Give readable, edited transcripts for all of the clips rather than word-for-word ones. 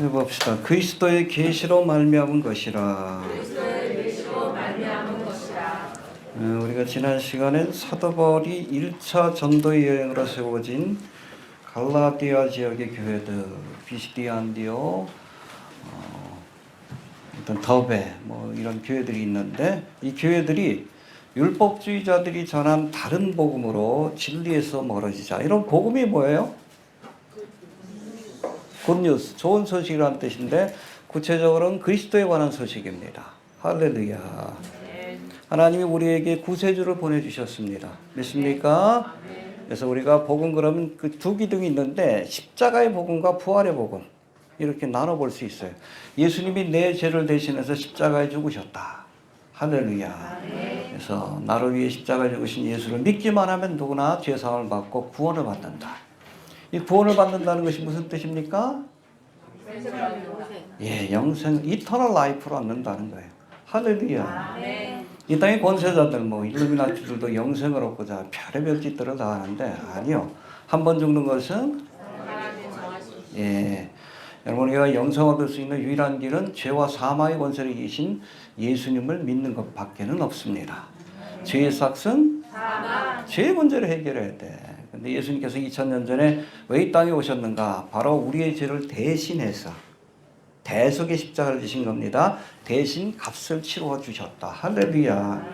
해봅시다. 그리스도의 계시로 말미암은 것이라. 우리가 지난 시간엔 사도 바울이 1차 전도 여행으로 세워진 갈라디아 지역의 교회들, 비시디아 안디옥, 어떤 더베 뭐 이런 교회들이 있는데, 이 교회들이 율법주의자들이 전한 다른 복음으로 진리에서 멀어지자. 이런 복음이 뭐예요? 굿뉴스, 좋은 소식이라는 뜻인데 구체적으로는 그리스도에 관한 소식입니다. 할렐루야. 하나님이 우리에게 구세주를 보내주셨습니다. 믿습니까? 그래서 우리가 복음, 그러면 그 두 기둥이 있는데 십자가의 복음과 부활의 복음 이렇게 나눠볼 수 있어요. 예수님이 내 죄를 대신해서 십자가에 죽으셨다. 할렐루야. 그래서 나를 위해 십자가에 죽으신 예수를 믿기만 하면 누구나 죄사함을 받고 구원을 받는다. 이 구원을 받는다는 것이 무슨 뜻입니까? 예, 영생, 이터널 라이프로 얻는다는 거예요. 할렐루야. 이 땅의 권세자들, 뭐 일루미나티들도 영생을 얻고자 별의별 짓들을 다 하는데, 아니요. 한 번 죽는 것은, 예, 여러분, 우리가 영생 얻을 수 있는 유일한 길은 죄와 사망의 권세를 이기신 예수님을 믿는 것밖에는 없습니다. 죄의 삭은 죄의 문제를 해결해야 돼. 근데 예수님께서 2000년 전에 왜 이 땅에 오셨는가? 바로 우리의 죄를 대신해서 대속의 십자가를 지신 겁니다. 대신 값을 치루어 주셨다. 할렐루야.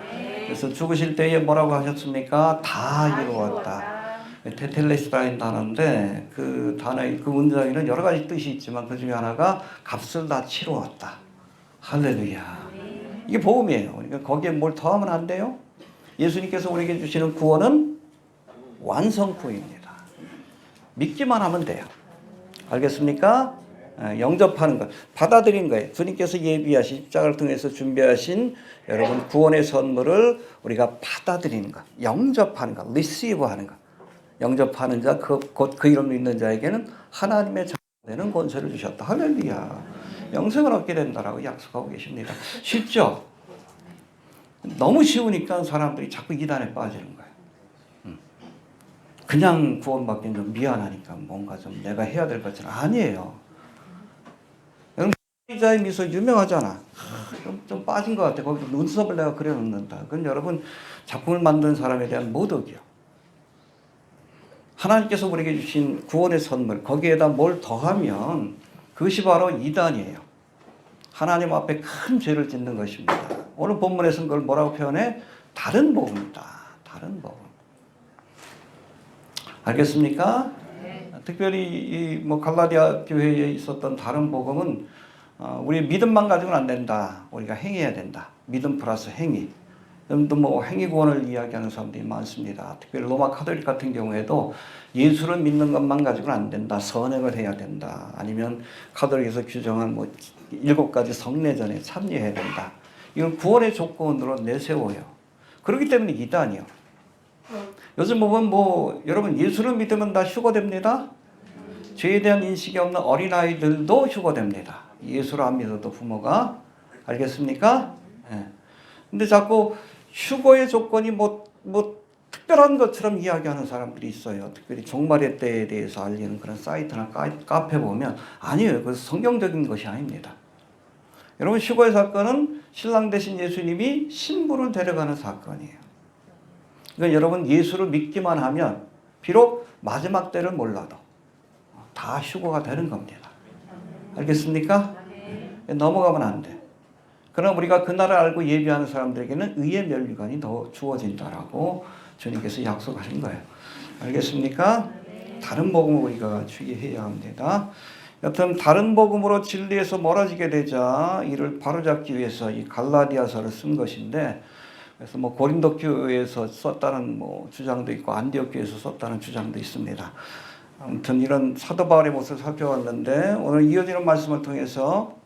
그래서 죽으실 때에 뭐라고 하셨습니까? 다 이루었다. 테텔레스라는 단어인데 그 단어의 그 문장에는 여러 가지 뜻이 있지만 그 중에 하나가 값을 다 치루었다. 할렐루야. 이게 복음이에요. 그러니까 거기에 뭘 더하면 안 돼요? 예수님께서 우리에게 주시는 구원은 완성품입니다. 믿기만 하면 돼요. 알겠습니까? 영접하는 것, 받아들인 거예요. 주님께서 예비하신 십자가를 통해서 준비하신 여러분 구원의 선물을 우리가 받아들이는 것, 영접하는 것, receive하는 것. 영접하는 자, 곧 그 이름 믿는 자에게는 하나님의 자녀되는 권세를 주셨다. 할렐루야. 영생을 얻게 된다라고 약속하고 계십니다. 쉽죠? 너무 쉬우니까 사람들이 자꾸 이단에 빠지는 거예요. 그냥 구원받기는 좀 미안하니까 뭔가 좀 내가 해야 될 것처럼. 아니에요. 여러분, 자의 미소 유명하잖아. 좀 빠진 것 같아. 거기서 눈썹을 내가 그려놓는다. 그건 여러분 작품을 만든 사람에 대한 모독이요. 하나님께서 우리에게 주신 구원의 선물, 거기에다 뭘 더하면 그것이 바로 이단이에요. 하나님 앞에 큰 죄를 짓는 것입니다. 오늘 본문에서는 그걸 뭐라고 표현해? 다른 복음이다. 다른 복음. 알겠습니까? 특별히 이 갈라디아 교회에 있었던 다른 복음은 우리 믿음만 가지고는 안 된다. 우리가 행해야 된다. 믿음 플러스 행위. 여러분도 뭐 행위 구원을 이야기하는 사람들이 많습니다. 특별히 로마 카톨릭 같은 경우에도 예수를 믿는 것만 가지고는 안 된다. 선행을 해야 된다. 아니면 카톨릭에서 규정한 7가지 성례전에 참여해야 된다. 이건 구원의 조건으로 내세워요. 그렇기 때문에 이단이요. 요즘 보면 여러분 예수를 믿으면 다 휴거됩니다. 죄에 대한 인식이 없는 어린아이들도 휴거됩니다. 예수를 안 믿어도 부모가. 알겠습니까? 예. 근데 자꾸 휴거의 조건이 특별한 것처럼 이야기하는 사람들이 있어요. 특별히 종말의 때에 대해서 알리는 그런 사이트나 카페 보면 아니에요. 그것은 성경적인 것이 아닙니다. 여러분 휴거의 사건은 신랑 되신 예수님이 신부를 데려가는 사건이에요. 그러니까 여러분 예수를 믿기만 하면 비록 마지막 때를 몰라도 다 휴거가 되는 겁니다. 알겠습니까? 넘어가면 안 돼. 그러나 우리가 그날을 알고 예비하는 사람들에게는 의의 면류관이 더 주어진다라고 주님께서 약속하신 거예요. 알겠습니까? 다른 복음을 우리가 주의해야 합니다. 여튼 다른 복음으로 진리에서 멀어지게 되자 이를 바로잡기 위해서 이 갈라디아서를 쓴 것인데, 그래서 고린도 교회에서 썼다는 주장도 있고 안디옥 교회에서 썼다는 주장도 있습니다. 아무튼 이런 사도 바울의 모습을 살펴봤는데, 오늘 이어지는 말씀을 통해서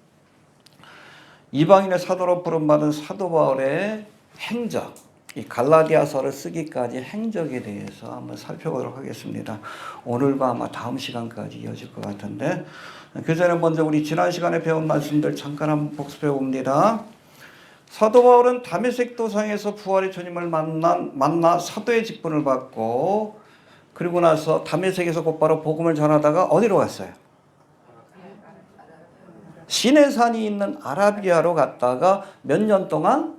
이방인의 사도로 부름받은 사도 바울의 행적, 이 갈라디아서를 쓰기까지 행적에 대해서 한번 살펴보도록 하겠습니다. 오늘과 아마 다음 시간까지 이어질 것 같은데, 그 전에 먼저 우리 지난 시간에 배운 말씀들 잠깐 한번 복습해 봅니다. 사도 바울은 다메섹 도상에서 부활의 주님을 만나 사도의 직분을 받고, 그리고 나서 다메섹에서 곧바로 복음을 전하다가 어디로 갔어요? 시내산이 있는 아라비아로 갔다가 몇 년 동안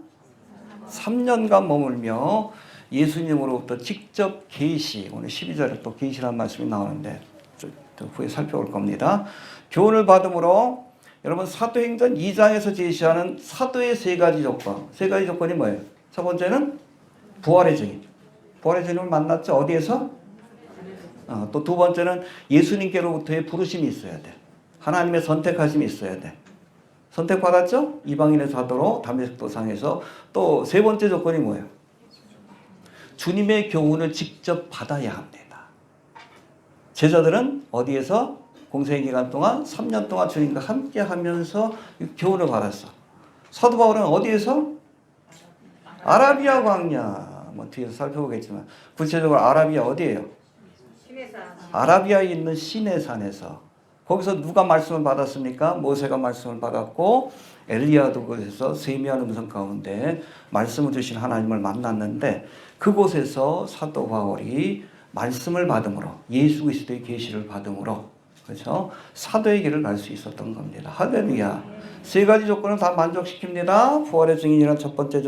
3년간 머물며 예수님으로부터 직접 계시, 오늘 12절에 또 계시란 말씀이 나오는데 또 후에 살펴볼 겁니다. 교훈을 받음으로 여러분 사도행전 2장에서 제시하는 사도의 세 가지 조건. 세 가지 조건이 뭐예요? 첫 번째는 부활의 증인. 부활의 증인을 만났죠. 어디에서? 또 두 번째는 예수님께로부터의 부르심이 있어야 돼. 하나님의 선택하심이 있어야 돼. 선택받았죠? 이방인의 사도로 담메섹 도상에서. 또 세 번째 조건이 뭐예요? 주님의 교훈을 직접 받아야 합니다. 제자들은 어디에서? 공생의 기간 동안 3년 동안 주님과 함께 하면서 교훈을 받았어. 사도 바울은 어디에서? 아라비아 광야. 뭐 뒤에서 살펴보겠지만 구체적으로 아라비아 어디예요? 아라비아에 있는 시내산에서. 거기서 누가 말씀을 받았습니까? 모세가 말씀을 받았고 엘리야도 그곳에서 세미한 음성 가운데 말씀을 주신 하나님을 만났는데 그곳에서 사도 바울이 말씀을 받음으로 예수 그리스도의 계시를 받음으로 그렇죠? 사도의 길을 갈 수 있었던 겁니다. 할렐루야. 세 가지 조건을 다 만족시킵니다. 부활의 증인이라는 첫 번째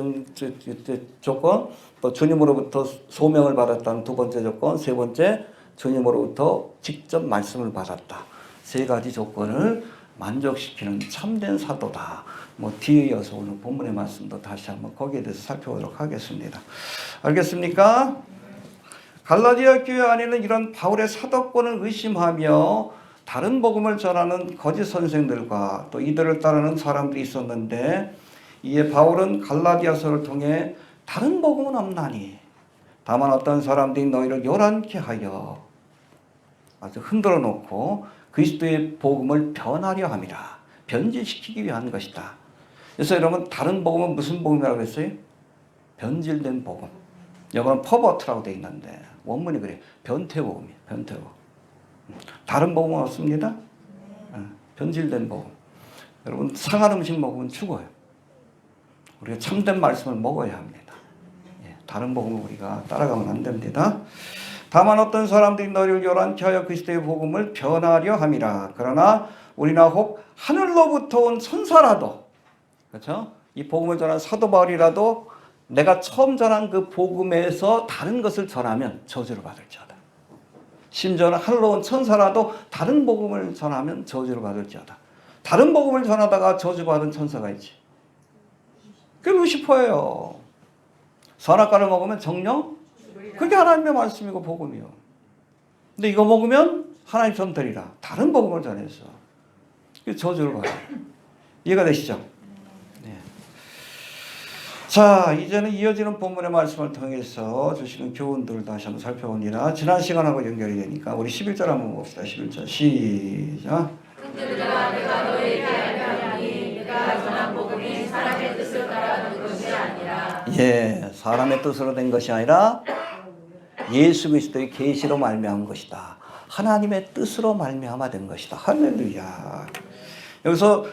조건, 또 주님으로부터 소명을 받았다는 두 번째 조건, 세 번째 주님으로부터 직접 말씀을 받았다. 세 가지 조건을 만족시키는 참된 사도다. 뭐 뒤에 이어서 오늘 본문의 말씀도 다시 한번 거기에 대해서 살펴보도록 하겠습니다. 알겠습니까? 갈라디아 교회 안에는 이런 바울의 사도권을 의심하며 다른 복음을 전하는 거짓 선생들과 또 이들을 따르는 사람들이 있었는데 이에 바울은 갈라디아서를 통해 다른 복음은 없나니 다만 어떤 사람들이 너희를 요란케 하여 아주 흔들어 놓고 그리스도의 복음을 변하려 함이라. 변질시키기 위한 것이다. 그래서 여러분 다른 복음은 무슨 복음이라고 했어요? 변질된 복음. 여기는 퍼버트라고 되어 있는데 원문이 그래요. 변태복음이에요. 변태복음. 다른 복음은 없습니다. 변질된 복음. 여러분 상한 음식 먹으면 죽어요. 우리가 참된 말씀을 먹어야 합니다. 다른 복음을 우리가 따라가면 안 됩니다. 다만 어떤 사람들이 너희를 요란케 하여 그리스도의 복음을 변하려 함이라. 그러나 우리나 혹 하늘로부터 온 천사라도, 그렇죠? 이 복음을 전한 사도 바울이라도 내가 처음 전한 그 복음에서 다른 것을 전하면 저주를 받을지어다. 심지어는 하늘로 온 천사라도 다른 복음을 전하면 저주를 받을지어다. 다른 복음을 전하다가 저주받은 천사가 있지. 그게 루시퍼예요. 선악과를 먹으면 정령? 그게 하나님의 말씀이고 복음이요. 근데 이거 먹으면 하나님 손들이라. 다른 복음을 전해서 저주를 받아요. 이해가 되시죠? 네. 자, 이제는 이어지는 본문의 말씀을 통해서 주시는 교훈들을 다시 한번 살펴봅니다. 지난 시간하고 연결이 되니까 우리 11절 한번 봅시다. 11절 시작. 그들아 내가 너희에게 알려하니 내가 전한 복음이 사람의 뜻을 따라하는 것이 아니라 사람의 뜻으로 된 것이 아니라 예수 그리스도의 계시로 말미암은 것이다. 하나님의 뜻으로 말미암아 된 것이다. 할렐루야. 여기서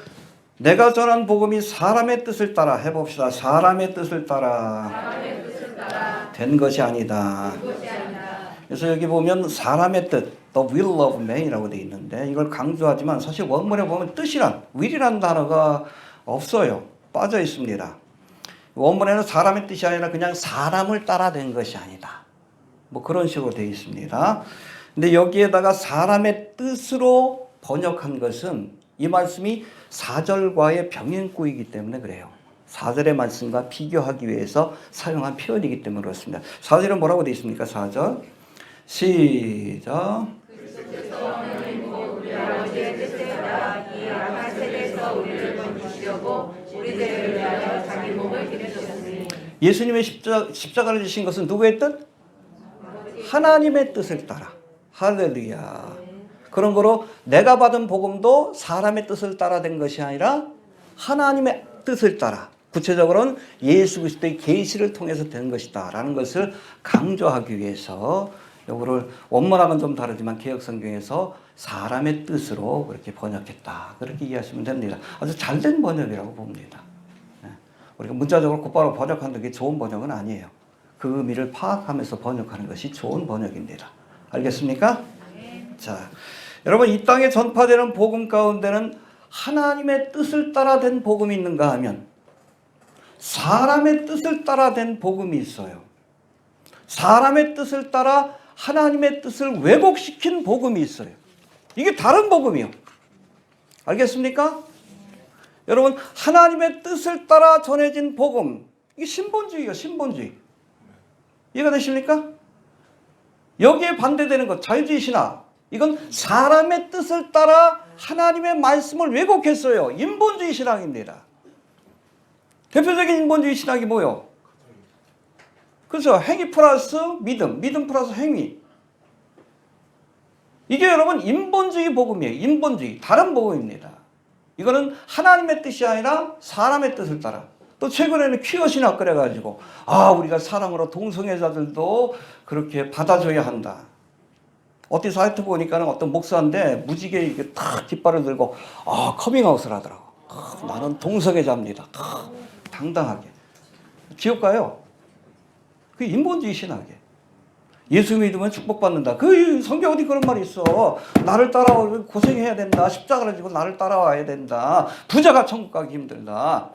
내가 전한 복음이 사람의 뜻을 따라 해봅시다. 사람의 뜻을 따라 된 것이 아니다. 그래서 여기 보면 사람의 뜻, the will of man이라고 되어 있는데 이걸 강조하지만 사실 원문에 보면 뜻이란, will이란 단어가 없어요. 빠져 있습니다. 원문에는 사람의 뜻이 아니라 그냥 사람을 따라 된 것이 아니다. 뭐 그런 식으로 되어 있습니다. 근데 여기에다가 사람의 뜻으로 번역한 것은 이 말씀이 4절과의 병행구이기 때문에 그래요. 4절의 말씀과 비교하기 위해서 사용한 표현이기 때문에 그렇습니다. 4절은 뭐라고 되어 있습니까? 4절 시작. 예수님의 십자가를 지신 것은 누구의 뜻? 하나님의 뜻을 따라. 할렐루야. 그런 거로 내가 받은 복음도 사람의 뜻을 따라 된 것이 아니라 하나님의 뜻을 따라, 구체적으로는 예수 그리스도의 계시를 통해서 된 것이다 라는 것을 강조하기 위해서 이거를 원문하고는 좀 다르지만 개역성경에서 사람의 뜻으로 그렇게 번역했다, 그렇게 이해하시면 됩니다. 아주 잘된 번역이라고 봅니다. 우리가 문자적으로 곧바로 번역하는 게 좋은 번역은 아니에요. 그 의미를 파악하면서 번역하는 것이 좋은 번역입니다. 알겠습니까? 자, 여러분 이 땅에 전파되는 복음 가운데는 하나님의 뜻을 따라 된 복음이 있는가 하면 사람의 뜻을 따라 된 복음이 있어요. 사람의 뜻을 따라 하나님의 뜻을 왜곡시킨 복음이 있어요. 이게 다른 복음이요. 알겠습니까? 여러분, 하나님의 뜻을 따라 전해진 복음, 이게 신본주의예요. 신본주의. 이해가 되십니까? 여기에 반대되는 것, 자유주의 신학, 이건 사람의 뜻을 따라 하나님의 말씀을 왜곡했어요. 인본주의 신학입니다. 대표적인 인본주의 신학이 뭐예요? 그래서 행위 플러스 믿음, 믿음 플러스 행위. 이게 여러분 인본주의 복음이에요. 인본주의, 다른 복음입니다. 이거는 하나님의 뜻이 아니라 사람의 뜻을 따라. 또 최근에는 퀴어 신학 그래가지고 우리가 사랑으로 동성애자들도 그렇게 받아줘야 한다. 어디 사이트 보니까는 어떤 목사인데 무지개 이렇게 탁 깃발을 들고 커밍아웃을 하더라고. 나는 동성애자입니다. 당당하게. 지옥가요. 그 인본주의 신학이에요. 예수 믿으면 축복받는다. 그 성경 어디 그런 말이 있어. 나를 따라와 고생해야 된다. 십자가를 지고 나를 따라와야 된다. 부자가 천국 가기 힘들다.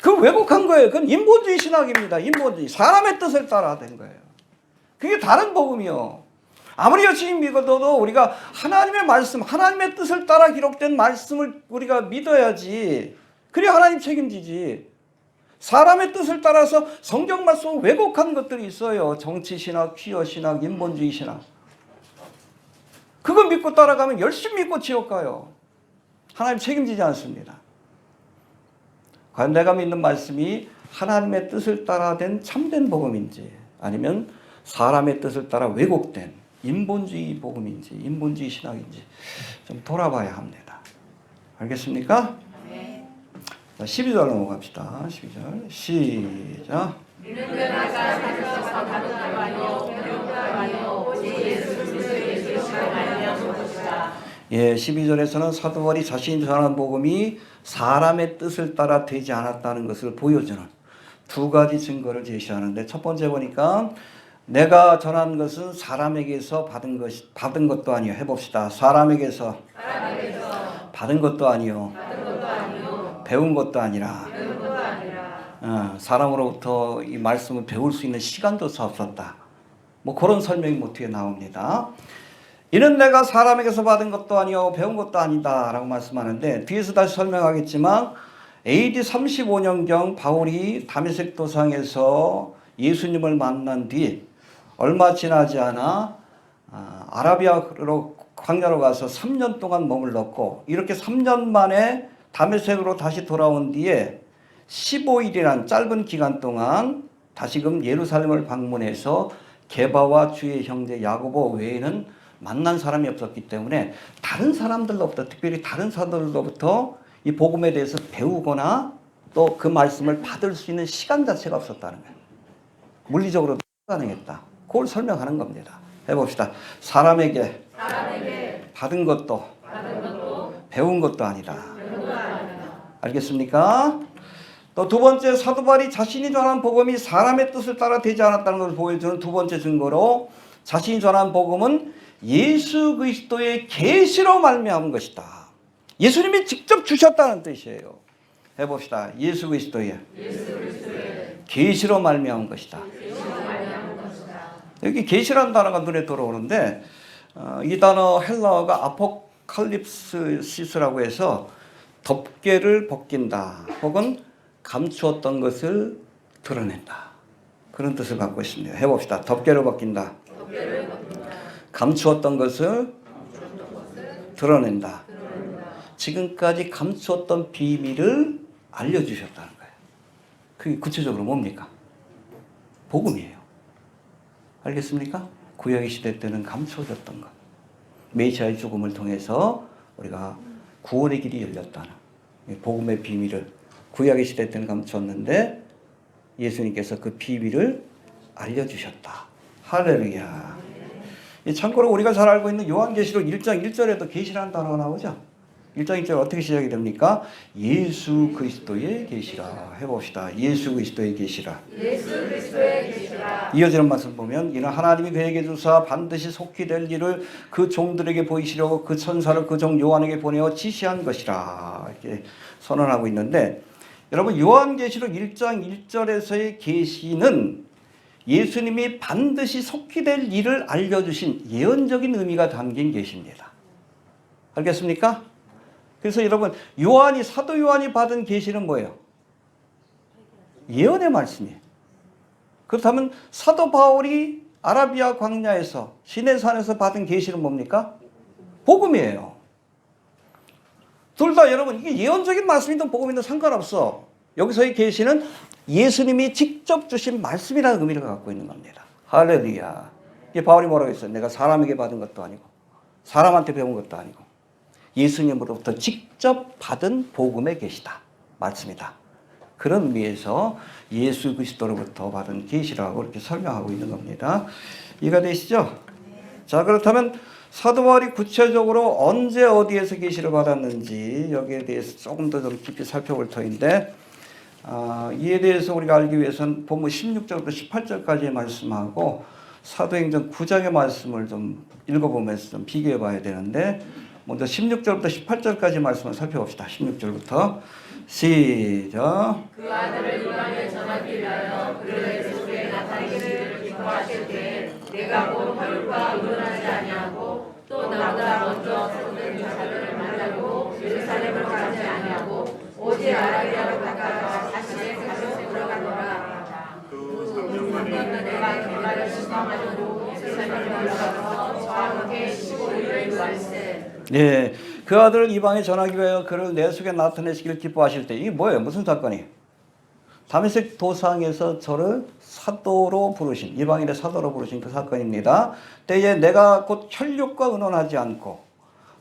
그 왜곡한 거예요. 그건 인본주의 신학입니다. 인본주의. 사람의 뜻을 따라 된 거예요. 그게 다른 복음이요. 아무리 열심히 믿어도 우리가 하나님의 말씀, 하나님의 뜻을 따라 기록된 말씀을 우리가 믿어야지. 그래야 하나님 책임지지. 사람의 뜻을 따라서 성경 말씀을 왜곡한 것들이 있어요. 정치 신학, 퀴어 신학, 인본주의 신학. 그거 믿고 따라가면 열심히 믿고 지옥 가요. 하나님 책임지지 않습니다. 과연 내가 믿는 말씀이 하나님의 뜻을 따라 된 참된 복음인지 아니면 사람의 뜻을 따라 왜곡된 인본주의 복음인지 인본주의 신학인지 좀 돌아봐야 합니다. 알겠습니까? 네. 12절 넘어갑시다. 12절 시작. 예, 12절에서는 사도 바울이 자신이 전한 복음이 사람의 뜻을 따라 되지 않았다는 것을 보여주는 두 가지 증거를 제시하는데, 첫 번째 보니까 내가 전한 것은 사람에게서 받은 것도 아니요. 해봅시다. 사람에게서 받은 것도 아니요. 배운 것도 아니라 사람으로부터 이 말씀을 배울 수 있는 시간도 없었다. 뭐 그런 설명이 모티에 나옵니다. 이는 내가 사람에게서 받은 것도 아니요 배운 것도 아니다 라고 말씀하는데, 뒤에서 다시 설명하겠지만 AD 35년경 바울이 다메섹 도상에서 예수님을 만난 뒤 얼마 지나지 않아 아라비아로 광야로 가서 3년 동안 머물렀고, 이렇게 3년 만에 다메섹으로 다시 돌아온 뒤에 15일이란 짧은 기간 동안 다시금 예루살렘을 방문해서 게바와 주의 형제 야고보 외에는 만난 사람이 없었기 때문에 다른 사람들로부터, 특별히 다른 사람들로부터 이 복음에 대해서 배우거나 또 그 말씀을 받을 수 있는 시간 자체가 없었다는 거예요. 물리적으로도 가능했다. 그걸 설명하는 겁니다. 해봅시다. 사람에게 받은 것도 배운 것도 아니다. 알겠습니까? 또 두 번째, 사도 바울이 자신이 전한 복음이 사람의 뜻을 따라 되지 않았다는 것을 보여주는 두 번째 증거로, 자신이 전한 복음은 예수 그리스도의 계시로 말미암은 것이다. 예수님이 직접 주셨다는 뜻이에요. 해봅시다. 예수 그리스도의 계시로 말미암은 것이다. 여기 계시라는 단어가 눈에 들어오는데 이 단어 헬라어가 아포칼립시스라고 해서 덮개를 벗긴다 혹은 감추었던 것을 드러낸다, 그런 뜻을 갖고 있습니다. 해봅시다. 덮개를 벗긴다. 감추었던 것을 드러낸다. 지금까지 감추었던 비밀을 알려주셨다는 거예요. 그게 구체적으로 뭡니까? 복음이에요. 알겠습니까? 구약의 시대 때는 감춰졌던 것, 메시아의 죽음을 통해서 우리가 구원의 길이 열렸다는 복음의 비밀을 구약의 시대 때는 감췄는데 예수님께서 그 비밀을 알려주셨다. 할렐루야. 참고로 우리가 잘 알고 있는 요한계시록 1장 1절에도 계시라는 단어가 나오죠. 1장 1절 어떻게 시작이 됩니까? 예수 그리스도의 계시라. 해봅시다. 예수 그리스도의 계시라. 이어지는 말씀 보면 이는 하나님이 그에게 주사 반드시 속히 될 일을 그 종들에게 보이시려고 그 천사를 그 종 요한에게 보내어 지시한 것이라 이렇게 선언하고 있는데, 여러분 요한계시록 1장 1절에서의 계시는 예수님이 반드시 속히 될 일을 알려주신 예언적인 의미가 담긴 계시입니다. 알겠습니까? 그래서 여러분 요한이, 사도 요한이 받은 계시는 뭐예요? 예언의 말씀이에요. 그렇다면 사도 바울이 아라비아 광야에서 시내산에서 받은 계시는 뭡니까? 복음이에요. 둘 다 여러분 이게 예언적인 말씀이든 복음이든 상관없어. 여기서의 계시는 예수님이 직접 주신 말씀이라는 의미를 갖고 있는 겁니다. 할렐루야. 이게 바울이 뭐라고 했어요? 내가 사람에게 받은 것도 아니고 사람한테 배운 것도 아니고 예수님으로부터 직접 받은 복음의 계시다. 말씀이다. 그런 의미에서 예수 그리스도로부터 받은 계시라고 이렇게 설명하고 있는 겁니다. 이해가 되시죠? 자, 그렇다면 사도 바울이 구체적으로 언제 어디에서 계시를 받았는지 여기에 대해서 조금 더 좀 깊이 살펴볼 터인데, 이에 대해서 우리가 알기 위해서는 본문 16절부터 18절까지의 말씀하고 사도행전 9장의 말씀을 좀 읽어보면서 좀 비교해 봐야 되는데, 먼저 16절부터 18절까지 말씀을 살펴봅시다. 16절부터 시작. 그 아들을 이방에 전하기 위하여 그를 속에 나타내기를 기뻐하실 때 내가 본 혈육과 의논하지 아니하고 또 나보다 먼저 서는 자들을 만나고 예루살렘을 가지 아니하고 오직 아라비아로 갔다가 다시 가서 들어가노라. 그 3년간 내가 결과를 신방하려고 세상을 올라가서 저와 함께 15일을 유할세. 네, 그 아들을 이방에 전하기 위하여 그를 내 속에 나타내시기를 기뻐하실 때, 이게 뭐예요? 무슨 사건이에요? 다메섹 도상에서 저를 사도로 부르신, 이방인의 사도로 부르신 그 사건입니다. 때에 내가 곧 혈육과 의논하지 않고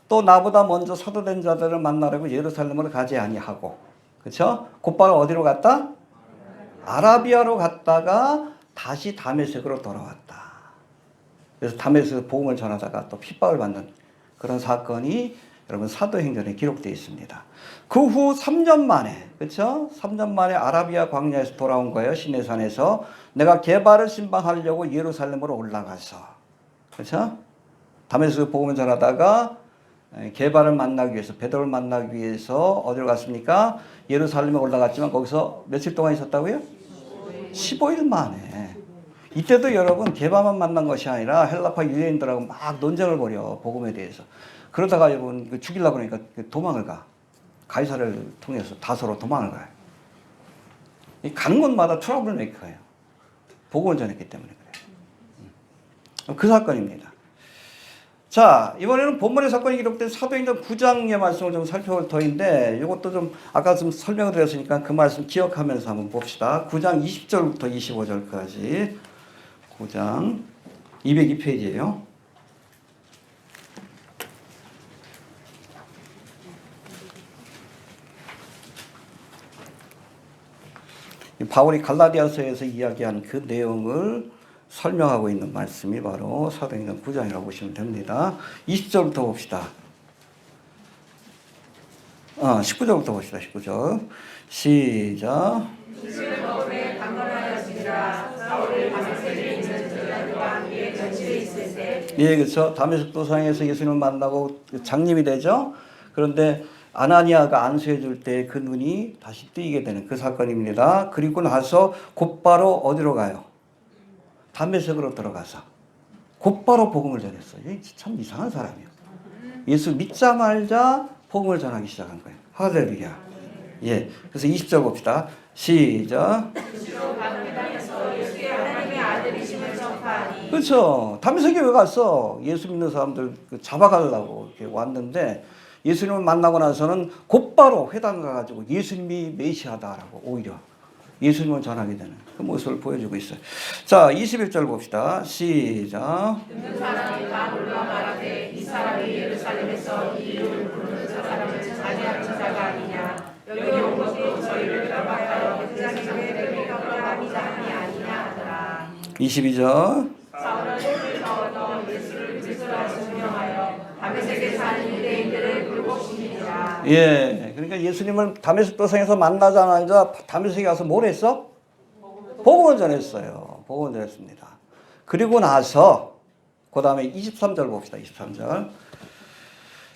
또 나보다 먼저 사도된 자들을 만나려고 예루살렘으로 가지 아니하고, 그렇죠? 곧바로 어디로 갔다? 아라비아로 갔다가 다시 다메섹으로 돌아왔다. 그래서 다메섹에서 복음을 전하다가 또 핍박을 받는 그런 사건이 여러분 사도행전에 기록되어 있습니다. 그 후 3년 만에, 그렇죠? 3년 만에 아라비아 광야에서 돌아온 거예요. 시내산에서. 내가 게바를 신방하려고 예루살렘으로 올라가서, 그렇죠? 다메섹에서 복음을 전하다가 게바를 만나기 위해서, 베드로를 만나기 위해서 어디로 갔습니까? 예루살렘에 올라갔지만 거기서 며칠 동안 있었다고요? 15일 만에. 이때도 여러분 게바만 만난 것이 아니라 헬라파 유대인들하고 막 논쟁을 벌여, 복음에 대해서. 그러다가 여러분 죽이려고 그러니까 도망을 가. 가이사를 통해서 다소로 도망을 가요. 가는 곳마다 트러블 메이커예요. 복음을 전했기 때문에 그래요. 그 사건입니다. 자, 이번에는 본문의 사건이 기록된 사도행전 9장의 말씀을 좀 살펴볼 터인데, 이것도 좀 아까 좀 설명을 드렸으니까 그 말씀 기억하면서 한번 봅시다. 9장 20절부터 25절까지. 9장 202페이지예요. 바울이 갈라디아서에서 이야기한 그 내용을 설명하고 있는 말씀이 바로 사도행전 9장이라고 보시면 됩니다. 20절부터 봅시다. 19절부터 봅시다. 19절. 시작. 이스라엘 마음에 강건하였으리라. 사울이 다메섹에 있는 저자들과 함께 견치에 있을 때. 예, 그렇죠. 다메섹 도상에서 예수님을 만나고 장님이 되죠. 그런데 아나니아가 안수해 줄 때 그 눈이 다시 뜨이게 되는 그 사건입니다. 그리고 나서 곧바로 어디로 가요? 다메섹으로 들어가서 곧바로 복음을 전했어요. 참 이상한 사람이에요. 예수 믿자 말자 복음을 전하기 시작한 거예요. 할렐루야. 예. 그래서 20절 봅시다. 시작. 그렇죠. 다메섹에 왜 갔어? 예수 믿는 사람들 잡아가려고 이렇게 왔는데, 예수님을 만나고 나서는 곧바로 회당 가가지고 예수님이 메시아다라고 오히려 예수님을 전하게 되는 그 모습을 보여주고 있어요. 자, 21절 봅시다. 시작. 듣는 사람이 다 놀라 말하되 이 사람이 예루살렘에서 이 이름을 부르는 저 사람을 자기하는 자가 아니냐. 여기 온 것도 저희를 결박하여 백장의 교회를 결박하기 잠이 아니냐 하더라. 22절. 사울은 그에서 얻어 예수를 그리스도라 증명하여 다메섹에 사는 유대인들을 굴복시키니라. 예, 그러니까 예수님을 다메섹 도상에서 만나자마자 다메섹에 가서 뭘 했어? 복음을 전했어요. 복음을 전했습니다. 그리고 나서 그 다음에 23절 봅시다. 23절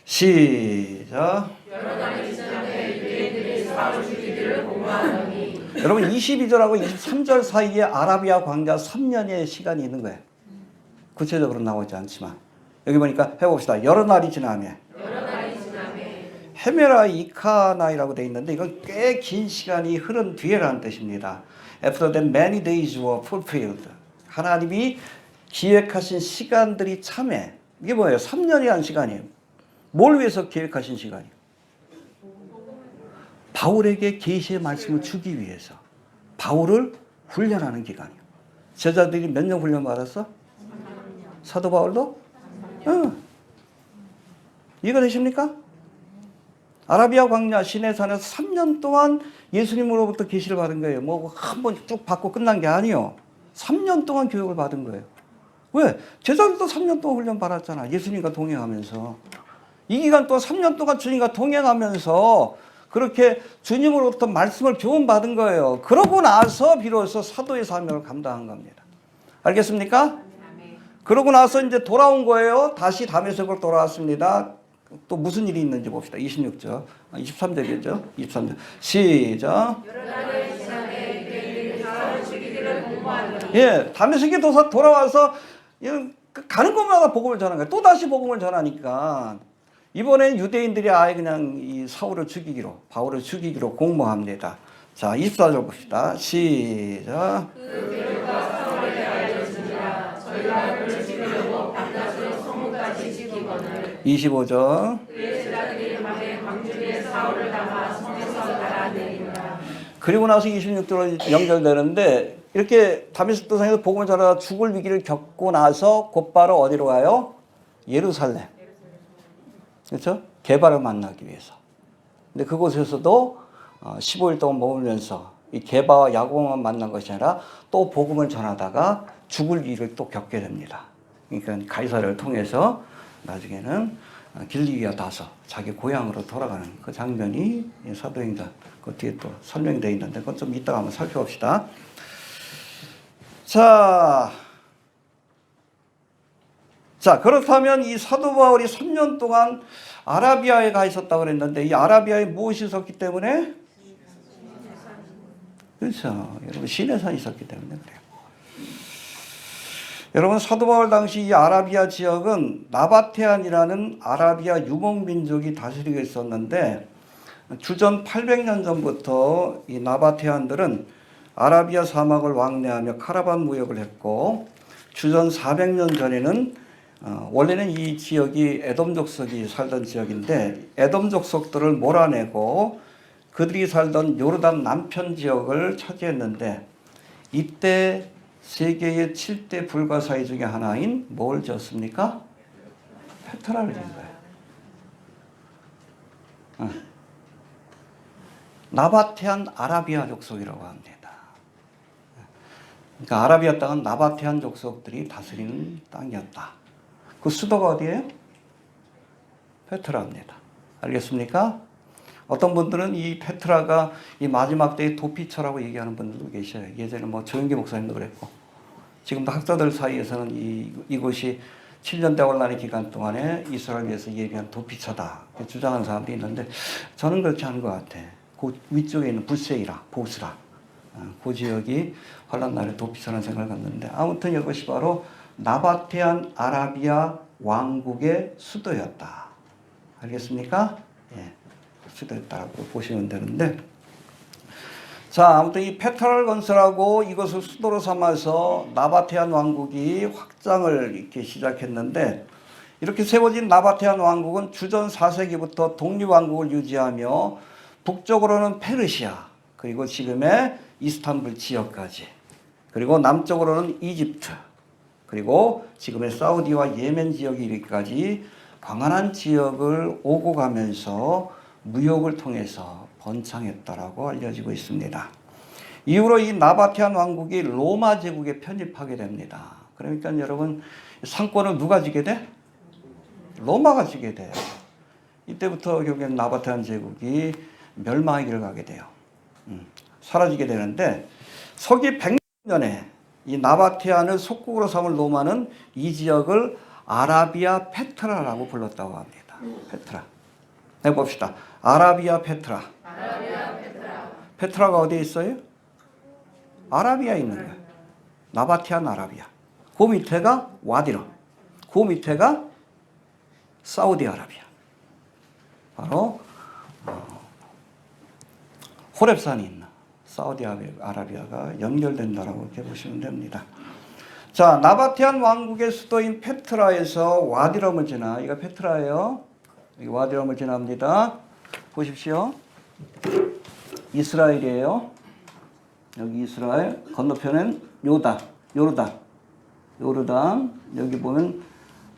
시작. 여러 날이 지남에 유대인들이 사울 죽이기를 공모하더니. 여러분 22절하고 23절 사이에 아라비아 광야 3년의 시간이 있는 거예요. 구체적으로 나오지 않지만 여기 보니까 해봅시다. 여러 날이 지나면 헤메라 이카나이라고 되어 있는데 이건 꽤 긴 시간이 흐른 뒤에라는 뜻입니다. After that many days were fulfilled. 하나님이 기획하신 시간들이 참해. 이게 뭐예요? 3년이라는 시간이에요. 뭘 위해서 기획하신 시간이에요? 바울에게 계시의 말씀을 주기 위해서. 바울을 훈련하는 기간이에요. 제자들이 몇 년 훈련 받았어? 사도 바울도? 응. 이해가 되십니까? 아라비아 광야 시내산에서 3년 동안 예수님으로부터 계시를 받은 거예요. 뭐 한 번 쭉 받고 끝난 게 아니에요. 3년 동안 교육을 받은 거예요. 왜? 제자들도 3년 동안 훈련 받았잖아. 예수님과 동행하면서. 이 기간 동안 3년 동안 주님과 동행하면서 그렇게 주님으로부터 말씀을 교훈받은 거예요. 그러고 나서 비로소 사도의 사명을 감당한 겁니다. 알겠습니까? 그러고 나서 이제 돌아온 거예요. 다시 다메섹으로 돌아왔습니다. 또 무슨 일이 있는지 봅시다. 26절, 23절이죠. 23절. 시작. 예, 다메섹에 돌아와서 가는 곳마다 복음을 전하는 거예요. 또 다시 복음을 전하니까 이번엔 유대인들이 아예 그냥 이 사울을 죽이기로, 바울을 죽이기로 공모합니다. 자, 24절 봅시다. 시작. 그 계획과 사울에게 알려주니라. 저희가 그를 죽이려고 밤낮으로 성문까지 지키거늘. 25절. 그의 제자들이 밤에 광주리에 사울을 담아 성에서 달아내리라. 그리고 나서 26절로 연결되는데 이렇게 다메섹 도상에서 복음을 전하다 죽을 위기를 겪고 나서 곧바로 어디로 가요? 예루살렘. 그렇죠? 게바를 만나기 위해서. 근데 그곳에서도 15일 동안 머물면서 이 게바와 야고보만 만난 것이 아니라 또 복음을 전하다가 죽을 일을 또 겪게 됩니다. 그러니까 가이사랴를 통해서 나중에는 길리기아 다서 자기 고향으로 돌아가는 그 장면이 사도행전 그 뒤에 또 설명되어 있는데 그건 좀 이따가 한번 살펴봅시다. 자, 그렇다면 이 사도 바울이 3년 동안 아라비아에 가 있었다고 그랬는데 이 아라비아에 무엇이 있었기 때문에? 그렇죠. 여러분 시내산이 있었기 때문에 그래요. 여러분 사도 바울 당시 이 아라비아 지역은 나바테안이라는 아라비아 유목민족이 다스리고 있었는데 주전 800년 전부터 이 나바테안들은 아라비아 사막을 왕래하며 카라반 무역을 했고 주전 400년 전에는 원래는 이 지역이 에돔 족속이 살던 지역인데 에돔 족속들을 몰아내고 그들이 살던 요르단 남편 지역을 차지했는데 이때 세계의 7대 불가사의 중에 하나인 뭘 지었습니까? 페트라를 지은 거예요. 나바테안 아라비아 족속이라고 합니다. 그러니까 아라비아 땅은 나바테안 족속들이 다스리는 땅이었다. 그 수도가 어디예요? 페트라입니다. 알겠습니까? 어떤 분들은 이 페트라가 이 마지막 때의 도피처라고 얘기하는 분들도 계셔요. 예전에 뭐 조영기 목사님도 그랬고 지금도 학자들 사이에서는 이곳이 7년 대환란의 기간 동안에 이스라엘을 위해서 예비한 도피처다 주장하는 사람도 있는데 저는 그렇지 않은 것 같아. 그 위쪽에 있는 부세이라, 보스라 그 지역이 환란 날의 도피처라는 생각을 갖는데 아무튼 이것이 바로 나바테안 아라비아 왕국의 수도였다. 알겠습니까? 예, 수도였다고 보시면 되는데 자, 아무튼 이 페트라를 건설하고 이것을 수도로 삼아서 나바테안 왕국이 확장을 이렇게 시작했는데 이렇게 세워진 나바테안 왕국은 주전 4세기부터 독립왕국을 유지하며 북쪽으로는 페르시아 그리고 지금의 이스탄불 지역까지 그리고 남쪽으로는 이집트 그리고 지금의 사우디와 예멘 지역에 이르기까지 광활한 지역을 오고 가면서 무역을 통해서 번창했다라고 알려지고 있습니다. 이후로 이 나바테안 왕국이 로마 제국에 편입하게 됩니다. 그러니까 여러분 상권을 누가 지게 돼? 로마가 지게 돼요. 이때부터 결국엔 나바테안 제국이 멸망의 길을 가게 돼요. 사라지게 되는데 서기 100년 전에 이 나바테안을 속국으로 삼을 로마는 이 지역을 아라비아 페트라라고 불렀다고 합니다. 페트라. 해봅시다. 아라비아 페트라. 페트라가 어디에 있어요? 아라비아에 있는 거예요. 나바테안 아라비아. 그 밑에가 와디로. 그 밑에가 사우디아라비아. 바로 호렙산이 있는 사우디아라비아가 연결된다라고 이렇게 보시면 됩니다. 자, 나바테안 왕국의 수도인 페트라에서 와디럼을 지나, 이거 페트라예요. 여기 와디럼을 지납니다. 보십시오. 이스라엘이에요. 여기 이스라엘, 건너편엔 요르단. 여기 보면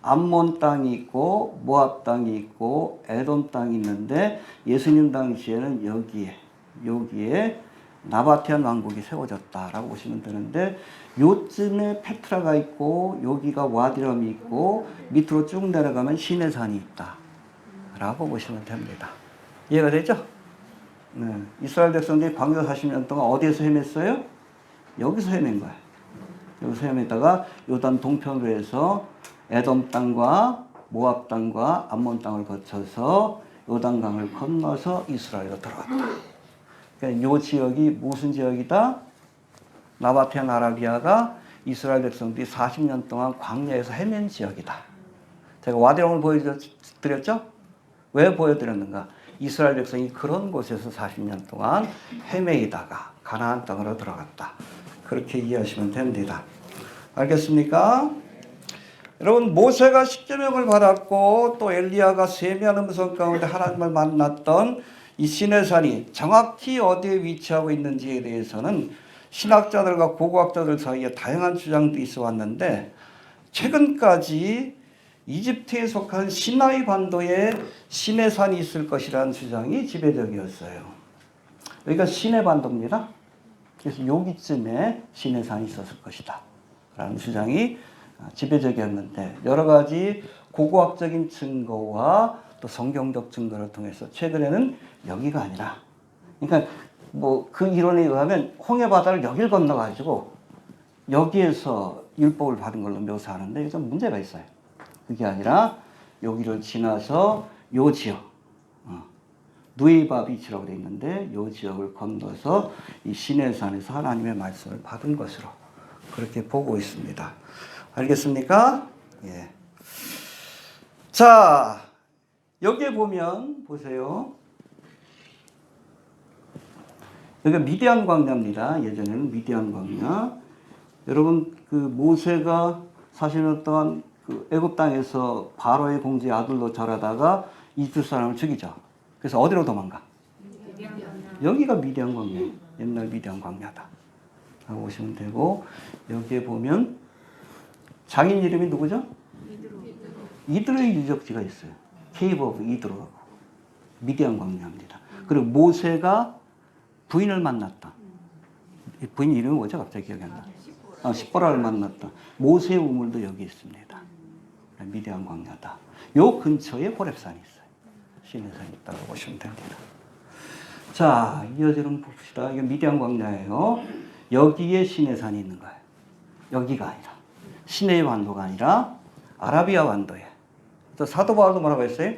암몬 땅이 있고 모압 땅이 있고 에돔 땅이 있는데 예수님 당시에는 여기에 나바테안 왕국이 세워졌다라고 보시면 되는데 요쯤에 페트라가 있고 여기가 와디럼이 있고 밑으로 쭉 내려가면 시내산이 있다라고 보시면 됩니다. 이해가 되죠? 네. 이스라엘 백성들이 광야 40년 동안 어디에서 헤맸어요? 여기서 헤맨 거예요. 여기서 헤매다가 요단 동편으로 해서 에돔 땅과 모압 땅과 암몬 땅을 거쳐서 요단강을 건너서 이스라엘로 들어갔다. 그러니까 이 지역이 무슨 지역이다? 나바테안 아라비아가 이스라엘 백성들이 40년 동안 광야에서 헤맨 지역이다. 제가 와디럼을 보여드렸죠? 왜 보여드렸는가? 이스라엘 백성이 그런 곳에서 40년 동안 헤매이다가 가나안 땅으로 들어갔다. 그렇게 이해하시면 됩니다. 알겠습니까? 여러분, 모세가 십계명을 받았고 또 엘리야가 세미한 음성 가운데 하나님을 만났던 이 시내산이 정확히 어디에 위치하고 있는지에 대해서는 신학자들과 고고학자들 사이에 다양한 주장도 있어 왔는데 최근까지 이집트에 속한 시나이 반도에 시내산이 있을 것이라는 주장이 지배적이었어요. 여기가 시내 반도입니다. 그래서 여기쯤에 시내산이 있었을 것이다 라는 주장이 지배적이었는데 여러 가지 고고학적인 증거와 또 성경적 증거를 통해서 최근에는 여기가 아니라, 그러니까 뭐 그 이론에 의하면 홍해 바다를 여길 건너가지고 여기에서 율법을 받은 걸로 묘사하는데 이게 좀 문제가 있어요. 그게 아니라 여기를 지나서 요 지역, 누에바 비치라고 되어 있는데 요 지역을 건너서 이 시내산에서 하나님의 말씀을 받은 것으로 그렇게 보고 있습니다. 알겠습니까? 예. 자, 여기에 보면 보세요. 여기가 미디안 광야입니다. 예전에는 미디안 광야. 여러분, 그 모세가 40년 동안 그 애굽 땅에서 바로의 공주의 아들로 자라다가 이집트 사람을 죽이죠. 그래서 어디로 도망가? 여기가 미디안 광야예요. 옛날 미디안 광야다. 하고 보시면 되고, 여기에 보면 장인 이름이 누구죠? 이드로의 유적지가 있어요. 케이브 오브 이드로라고. 미디안 광야입니다. 그리고 모세가 부인을 만났다. 부인 이름이 뭐죠? 갑자기 기억이 안 나. 십보라를 만났다. 모세의 우물도 여기 있습니다. 미디안 광야다. 요 근처에 호렙산이 있어요. 시내산이 있다고 보시면 됩니다. 자, 이어지는 봅시다. 이게 미디안 광야예요. 여기에 시내산이 있는 거예요. 여기가 아니라. 시내 완도가 아니라 아라비아 완도에. 또 사도 바울도 뭐라고 했어요?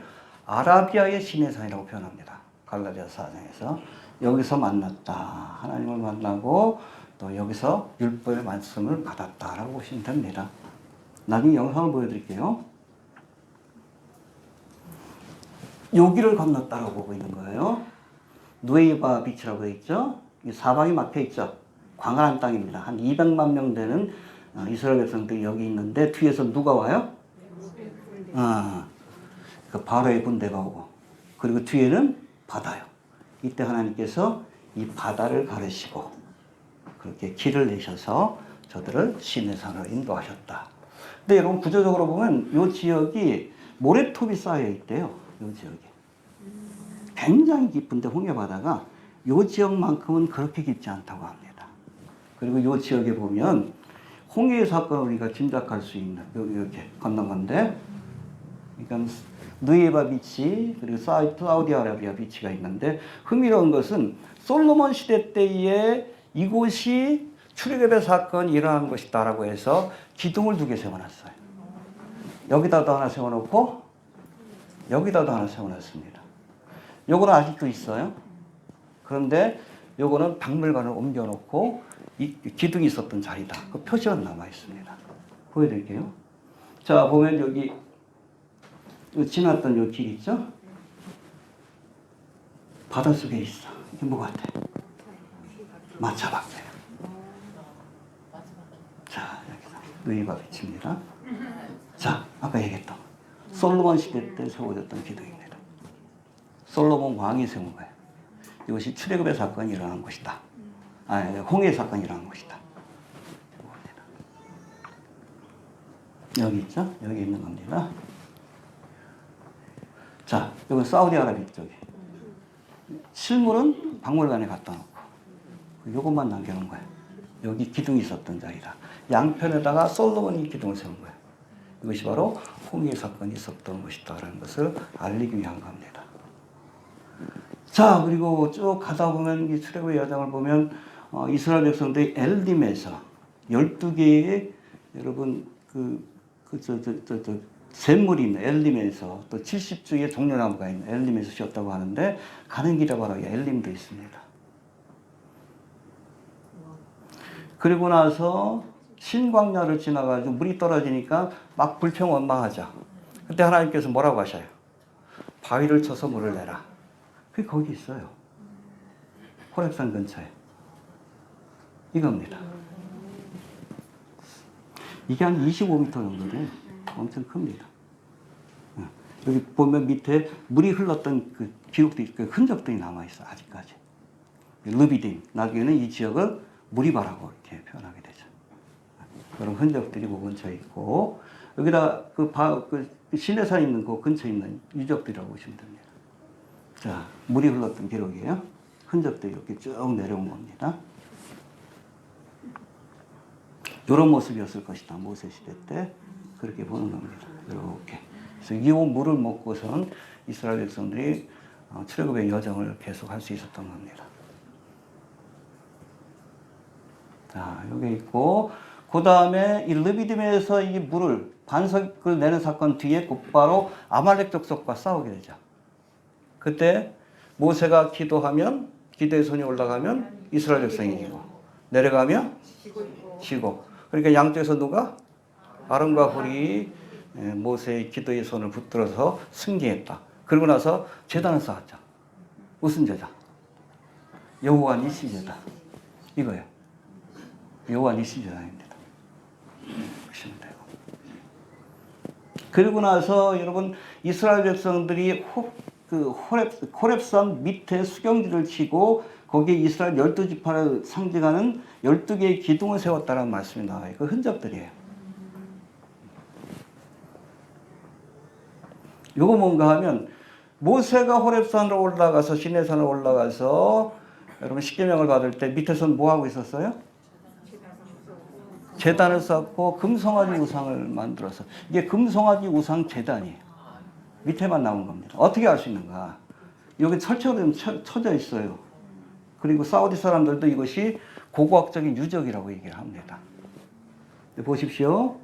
아라비아의 시내산이라고 표현합니다. 갈라디아서 4장에서. 여기서 만났다. 하나님을 만나고 또 여기서 율법의 말씀을 받았다라고 보시면 됩니다. 나중에 영상을 보여드릴게요. 여기를 건넜다고 보고 있는 거예요. 누에바 비치라고 되어 있죠. 사방이 막혀 있죠. 광활한 땅입니다. 한 200만 명 되는 이스라엘 백성들이 여기 있는데 뒤에서 누가 와요? 그 바로의 군대가 오고 그리고 뒤에는 바다요. 이때 하나님께서 이 바다를 가르시고 그렇게 길을 내셔서 저들을 시내산으로 인도하셨다. 근데 여러분 구조적으로 보면 이 지역이 모래톱이 쌓여 있대요. 이 지역이. 굉장히 깊은데 홍해바다가 이 지역만큼은 그렇게 깊지 않다고 합니다. 그리고 이 지역에 보면 홍해 사건을 우리가 짐작할 수 있는 이렇게 건넌 건데, 그러니까 누에바 비치 그리고 사우디아라비아 비치가 있는데 흥미로운 것은 솔로몬 시대 때에 이곳이 출애굽의 사건이 일어난 것이다라고 해서 기둥을 2개 세워놨어요. 여기다도 하나 세워놓고 여기다도 하나 세워놨습니다. 요거는 아직도 있어요. 그런데 요거는 박물관을 옮겨놓고 이 기둥이 있었던 자리다. 그 표시가 남아 있습니다. 보여드릴게요. 자, 보면 여기 지났던 요 길 있죠? 바닷속에 있어. 이게 뭐 같아? 마차박대예요. 자, 여기서 누이가 비칩니다. 자, 아까 얘기했던 솔로몬 시대 때 세워졌던 기둥입니다. 솔로몬 왕이 세운 거예요. 이것이 출애굽의 사건이 일어난 것이다. 홍해 사건이 일어난 것이다. 여기 있죠? 여기 있는 겁니다. 자, 이건 사우디아라비아 쪽에. 실물은 박물관에 갖다 놓고 이것만 남겨놓은 거예요. 여기 기둥이 있었던 자리다. 양편에다가 솔로몬이 기둥을 세운 거예요. 이것이 바로 홍해 사건이 있었던 것이다라는 것을 알리기 위한 겁니다. 자, 그리고 쭉 가다 보면 이 출애굽의 여정을 보면 이스라엘 백성들이 엘림에서 12개의 여러분 샘물이 있는 엘림에서 또 70주의 종려나무가 있는 엘림에서 쉬었다고 하는데 가는 길에 바로 엘림도 있습니다. 그리고 나서 신광야를 지나가지고 물이 떨어지니까 막 불평원망하죠. 그때 하나님께서 뭐라고 하셔요? 바위를 쳐서 물을 내라. 그게 거기 있어요. 호렙산 근처에. 이겁니다. 이게 한 25m 정도 돼요. 엄청 큽니다. 여기 보면 밑에 물이 흘렀던 그 기록도, 그 흔적들이 남아있어, 아직까지. 르비딤. 나중에는 이 지역을 무리바라고 이렇게 표현하게 되죠. 그런 흔적들이 그 근처에 있고, 여기다 그 시내산 있는 그 근처에 있는 유적들이라고 보시면 됩니다. 자, 물이 흘렀던 기록이에요. 흔적들이 이렇게 쭉 내려온 겁니다. 이런 모습이었을 것이다. 모세 시대 때 그렇게 보는 겁니다. 이렇게. 그래서 이 물을 먹고선 이스라엘 백성들이 출애굽의 여정을 계속할 수 있었던 겁니다. 자, 여기 있고, 그 다음에 이 르비딤에서 이 물을 반석을 내는 사건 뒤에 곧바로 아말렉 족속과 싸우게 되죠. 그때 모세가 기도하면, 기도의 손이 올라가면 이스라엘 백성이 이기고, 내려가면 지고. 그러니까 양쪽에서 누가? 아론과 홀이 모세의 기도의 손을 붙들어서 승리했다. 그러고 나서 제단을 쌓았죠. 무슨 제단? 여호와 니시 제단. 이거예요. 여호와 니시 제단입니다. 보시면 돼요. 그리고 나서 여러분 이스라엘 백성들이 호렙산 밑에 수경지를 치고 거기에 이스라엘 12지파를 상징하는 12개의 기둥을 세웠다는 말씀이 나와요. 그 흔적들이에요. 이거 뭔가 하면 모세가 호렙산으로 올라가서 시내산을 올라가서 여러분 십계명을 받을 때 밑에서는 뭐 하고 있었어요? 제단을 쌓고 금송아지 우상을 만들어서 이게 금송아지 우상 제단이에요. 밑에만 나온 겁니다. 어떻게 알 수 있는가? 여기 설치가 쳐져 있어요. 그리고 사우디 사람들도 이것이 고고학적인 유적이라고 얘기를 합니다. 보십시오.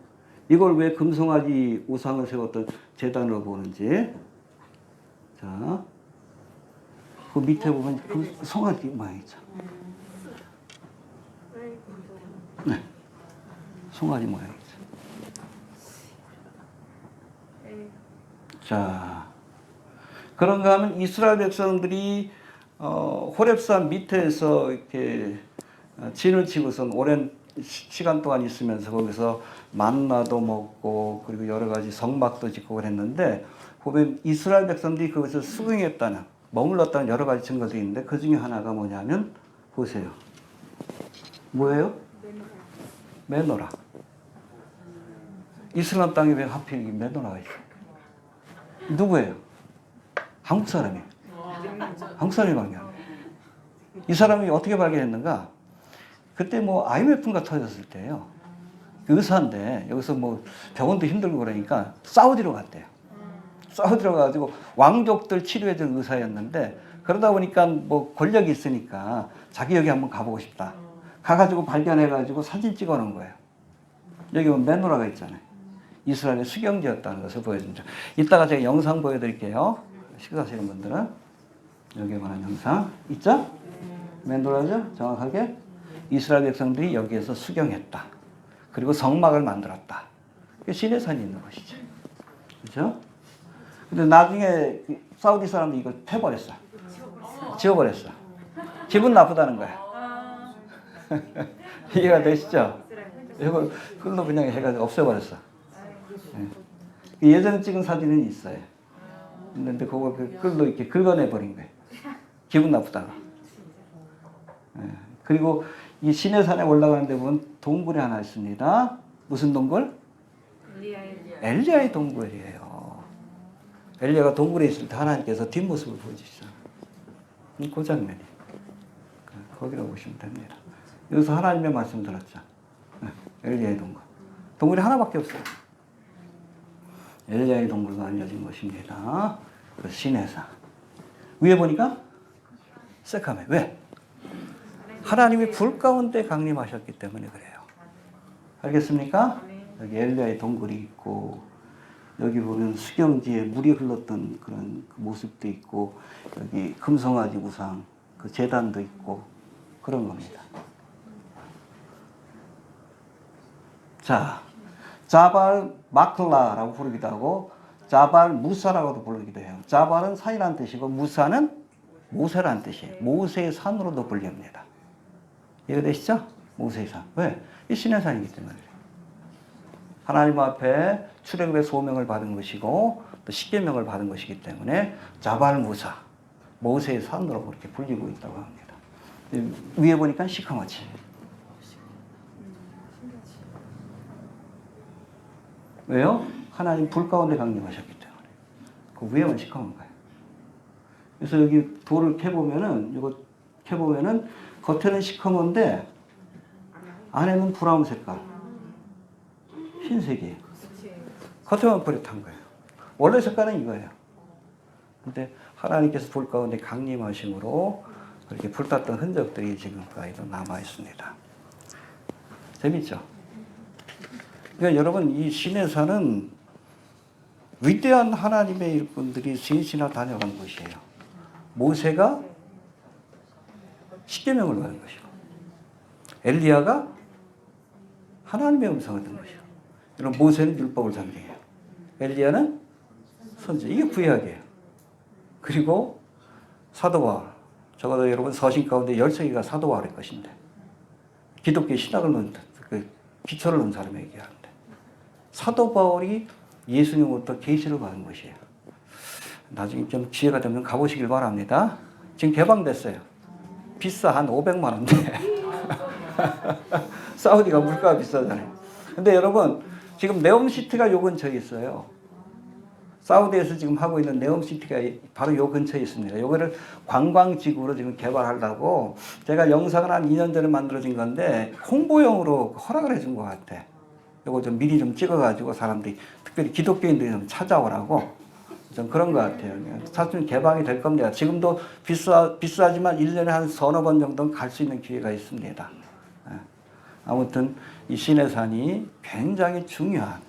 이걸 왜 금송아지 우상을 세웠던 제단으로 보는지. 자, 그 밑에 보면 금송아지 모양이죠. 네. 송아지 모양이죠. 자, 그런가 하면 이스라엘 백성들이 호렙산 밑에서 이렇게 진을 치고선 오랜 시간 동안 있으면서 거기서 만나도 먹고 그리고 여러 가지 성막도 짓고 그랬는데 보면 이스라엘 백성들이 거기서 수긍했다는 머물렀다는 여러 가지 증거들이 있는데 그 중에 하나가 뭐냐면 보세요. 뭐예요? 메노라. 이슬람 땅에 왜 하필 메노라가 있어요? 누구예요? 한국 사람이에요. 한국 사람이 발견해요. 이 사람이 어떻게 발견했는가? 그때 뭐 IMF가 터졌을 때요. 의사인데 여기서 뭐 병원도 힘들고 그러니까 사우디로 갔대요. 사우디로 가가지고 왕족들 치료해준 의사였는데 그러다 보니까 뭐 권력이 있으니까 자기 여기 한번 가보고 싶다. 가가지고 발견해가지고 사진 찍어 놓은 거예요. 여기 보면 메노라가 있잖아요. 이스라엘의 수경지였다는 것을 보여줍니다. 이따가 제가 영상 보여드릴게요. 식사하시는 분들은 여기에 관한 영상 있죠? 메노라죠? 정확하게 이스라엘 백성들이 여기에서 수경했다. 그리고 성막을 만들었다. 시내산이 있는 것이죠. 그렇죠? 근데 나중에 사우디 사람들이 이걸 패버렸어. 지워버렸어. 기분 나쁘다는 거야. 이해가 되시죠? 이걸 끌로 그냥 해가지고 없애버렸어. 예전에 찍은 사진은 있어요. 근데 그거 끌로 이렇게 긁어내버린 거예요. 기분 나쁘다가. 그리고 이 시내산에 올라가는데 보면 동굴이 하나 있습니다. 무슨 동굴? 엘리야의 동굴이에요. 엘리야가 동굴에 있을 때 하나님께서 뒷모습을 보여주시잖아요. 그 장면이. 거기라고 보시면 됩니다. 여기서 하나님의 말씀 들었죠. 엘리야의 동굴. 동굴이 하나밖에 없어요. 엘리야의 동굴로 알려진 것입니다. 그 시내산. 위에 보니까 새카매. 왜? 하나님이 불 가운데 강림하셨기 때문에 그래요. 알겠습니까? 여기 엘리야의 동굴이 있고 여기 보면 수경지에 물이 흘렀던 그런 그 모습도 있고 여기 금송아지 우상 그 제단도 있고 그런 겁니다. 자, 자발 마클라라고 부르기도 하고 자발 무사라고도 부르기도 해요. 자발은 산이라는 뜻이고 무사는 모세라는 뜻이에요. 모세의 산으로도 불립니다. 이해되시죠? 모세의 산. 왜? 이 신의 산이기 때문에. 하나님 앞에 출애굽의 소명을 받은 것이고 또 십계명을 받은 것이기 때문에 자발 무사, 모세의 산으로 그렇게 불리고 있다고 합니다. 위에 보니까 시커멓지. 왜요? 하나님 불 가운데 강림하셨기 때문에. 그 위에만 시커먼 거예요. 그래서 여기 돌을 캐보면은, 이거 캐보면은 겉에는 시커먼데 안에는 브라운 색깔. 흰색이에요. 겉에만 뿌릿한 거예요. 원래 색깔은 이거예요. 근데 하나님께서 불 가운데 강림하심으로 그렇게 불탔던 흔적들이 지금까지도 남아 있습니다. 재밌죠? 그러니까 여러분 이 시내산은 위대한 하나님의 일꾼들이 셋이나 다녀간 곳이에요. 모세가 십계명을 받은 것이고 엘리야가 하나님의 음성을 듣는 것이고 여러분 모세는 율법을 상징해요. 엘리야는 선지. 이게 구약이에요. 그리고 사도 바울. 적어도 여러분 서신 가운데 13개가 사도 바울일 것인데 기독교 신학을 넣은 그 기초를 넣은 사람이 얘기하는데 사도 바울이 예수님으로부터 계시를 받은 것이에요. 나중에 좀 기회가 되면 가보시길 바랍니다. 지금 개방됐어요. 비싸 한 500만 원인데 사우디가 물가가 비싸잖아요. 근데 여러분 지금 네옴시티가 요 근처에 있어요. 사우디에서 지금 하고 있는 네옴시티가 바로 요 근처에 있습니다. 요거를 관광지구로 지금 개발하려고 제가 영상을 한 2년 전에 만들어진 건데 홍보용으로 허락을 해준 것 같아. 요거 좀 미리 좀 찍어가지고 사람들이 특별히 기독교인들이 좀 찾아오라고 좀 그런 것 같아요. 사실 개방이 될 겁니다. 지금도 비싸지만 1년에 한 서너 번 정도는 갈 수 있는 기회가 있습니다. 아무튼 이 시내산이 굉장히 중요한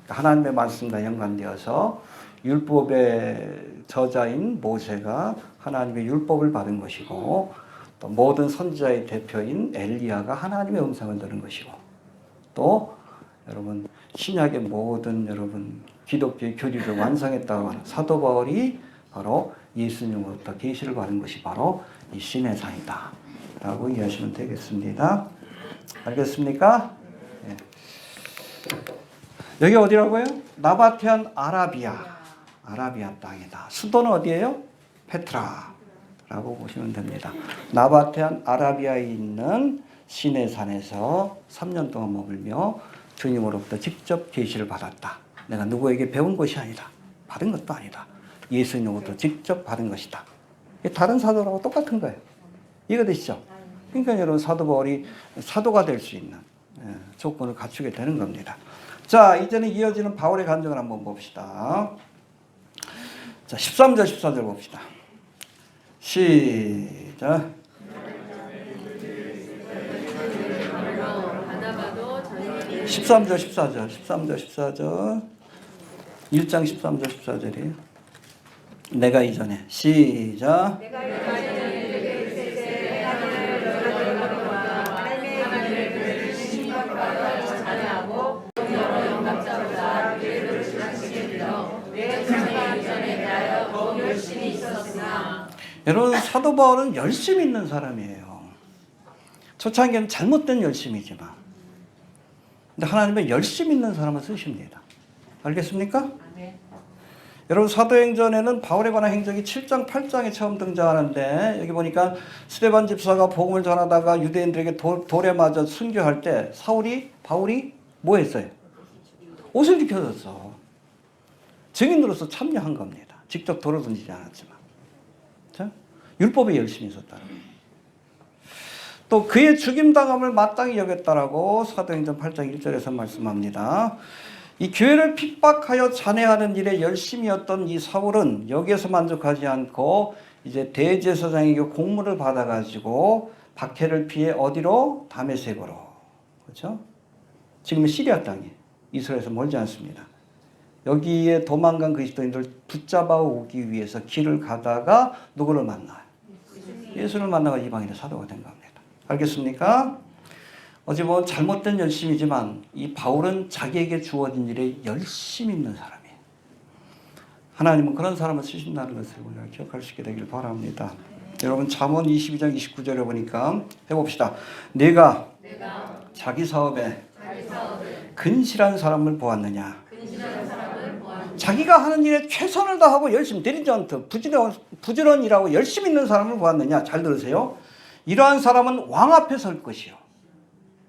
하나님의 말씀과 연관되어서 율법의 저자인 모세가 하나님의 율법을 받은 것이고 또 모든 선지자의 대표인 엘리야가 하나님의 음성을 들은 것이고 또 여러분 신약의 모든 여러분 기독교의 교리를 완성했다고 하는 사도 바울이 바로 예수님으로부터 계시를 받은 것이 바로 이 시내산이다 라고 이해하시면 되겠습니다. 알겠습니까? 네. 여기 어디라고요? 나바테안 아라비아 땅이다. 수도는 어디예요? 페트라라고 보시면 됩니다. 나바테안 아라비아에 있는 시내산에서 3년 동안 머물며 주님으로부터 직접 계시를 받았다. 내가 누구에게 배운 것이 아니다. 받은 것도 아니다. 예수님으로부터 직접 받은 것이다. 다른 사도라고 똑같은 거예요. 이해되시죠? 그러니까 여러분 사도 바울이 사도가 될 수 있는 조건을 갖추게 되는 겁니다. 자, 이제는 이어지는 바울의 간증을 한번 봅시다. 자, 13절 14절 봅시다. 시작. 13절 14절 13절 14절 1장 13절 14절이에요. 내가 이전에 시작. 여러분 사도 바울은 열심히 있는 사람이에요. 초창기는 잘못된 열심이지만 근데 하나님은 열심히 있는 사람을 쓰십니다. 알겠습니까? 네. 여러분 사도행전에는 바울에 관한 행적이 7장 8장에 처음 등장하는데 여기 보니까 스데반 집사가 복음을 전하다가 유대인들에게 돌에 맞아 순교할 때 바울이 뭐 했어요? 옷을 지켜줬어. 증인으로서 참여한 겁니다. 직접 돌을 던지지 않았지만. 자? 율법에 열심히 있었다는 거예요. 또 그의 죽임당함을 마땅히 여겼다라고 사도행전 8장 1절에서 말씀합니다. 이 교회를 핍박하여 잔해하는 일에 열심이었던 이 사울은 여기에서 만족하지 않고 이제 대제사장에게 공문을 받아가지고 박해를 피해 어디로? 다메섹으로. 그렇죠? 지금은 시리아 땅이 이스라엘에서 멀지 않습니다. 여기에 도망간 그리스도인들 붙잡아 오기 위해서 길을 가다가 누구를 만나요? 예수를 만나가 이방인의 사도가 된 겁니다. 알겠습니까? 어찌 보면 잘못된 열심이지만 이 바울은 자기에게 주어진 일에 열심히 있는 사람이에요. 하나님은 그런 사람을 쓰신다는 것을 우리가 기억할 수 있게 되길 바랍니다. 여러분 잠언 22장 29절에 보니까 해봅시다. 내가 자기 사업에 근실한 사람을 보았느냐. 자기가 하는 일에 최선을 다하고 열심히 디리전트 부지런히 일하고 열심히 있는 사람을 보았느냐. 잘 들으세요. 이러한 사람은 왕 앞에 설 것이요.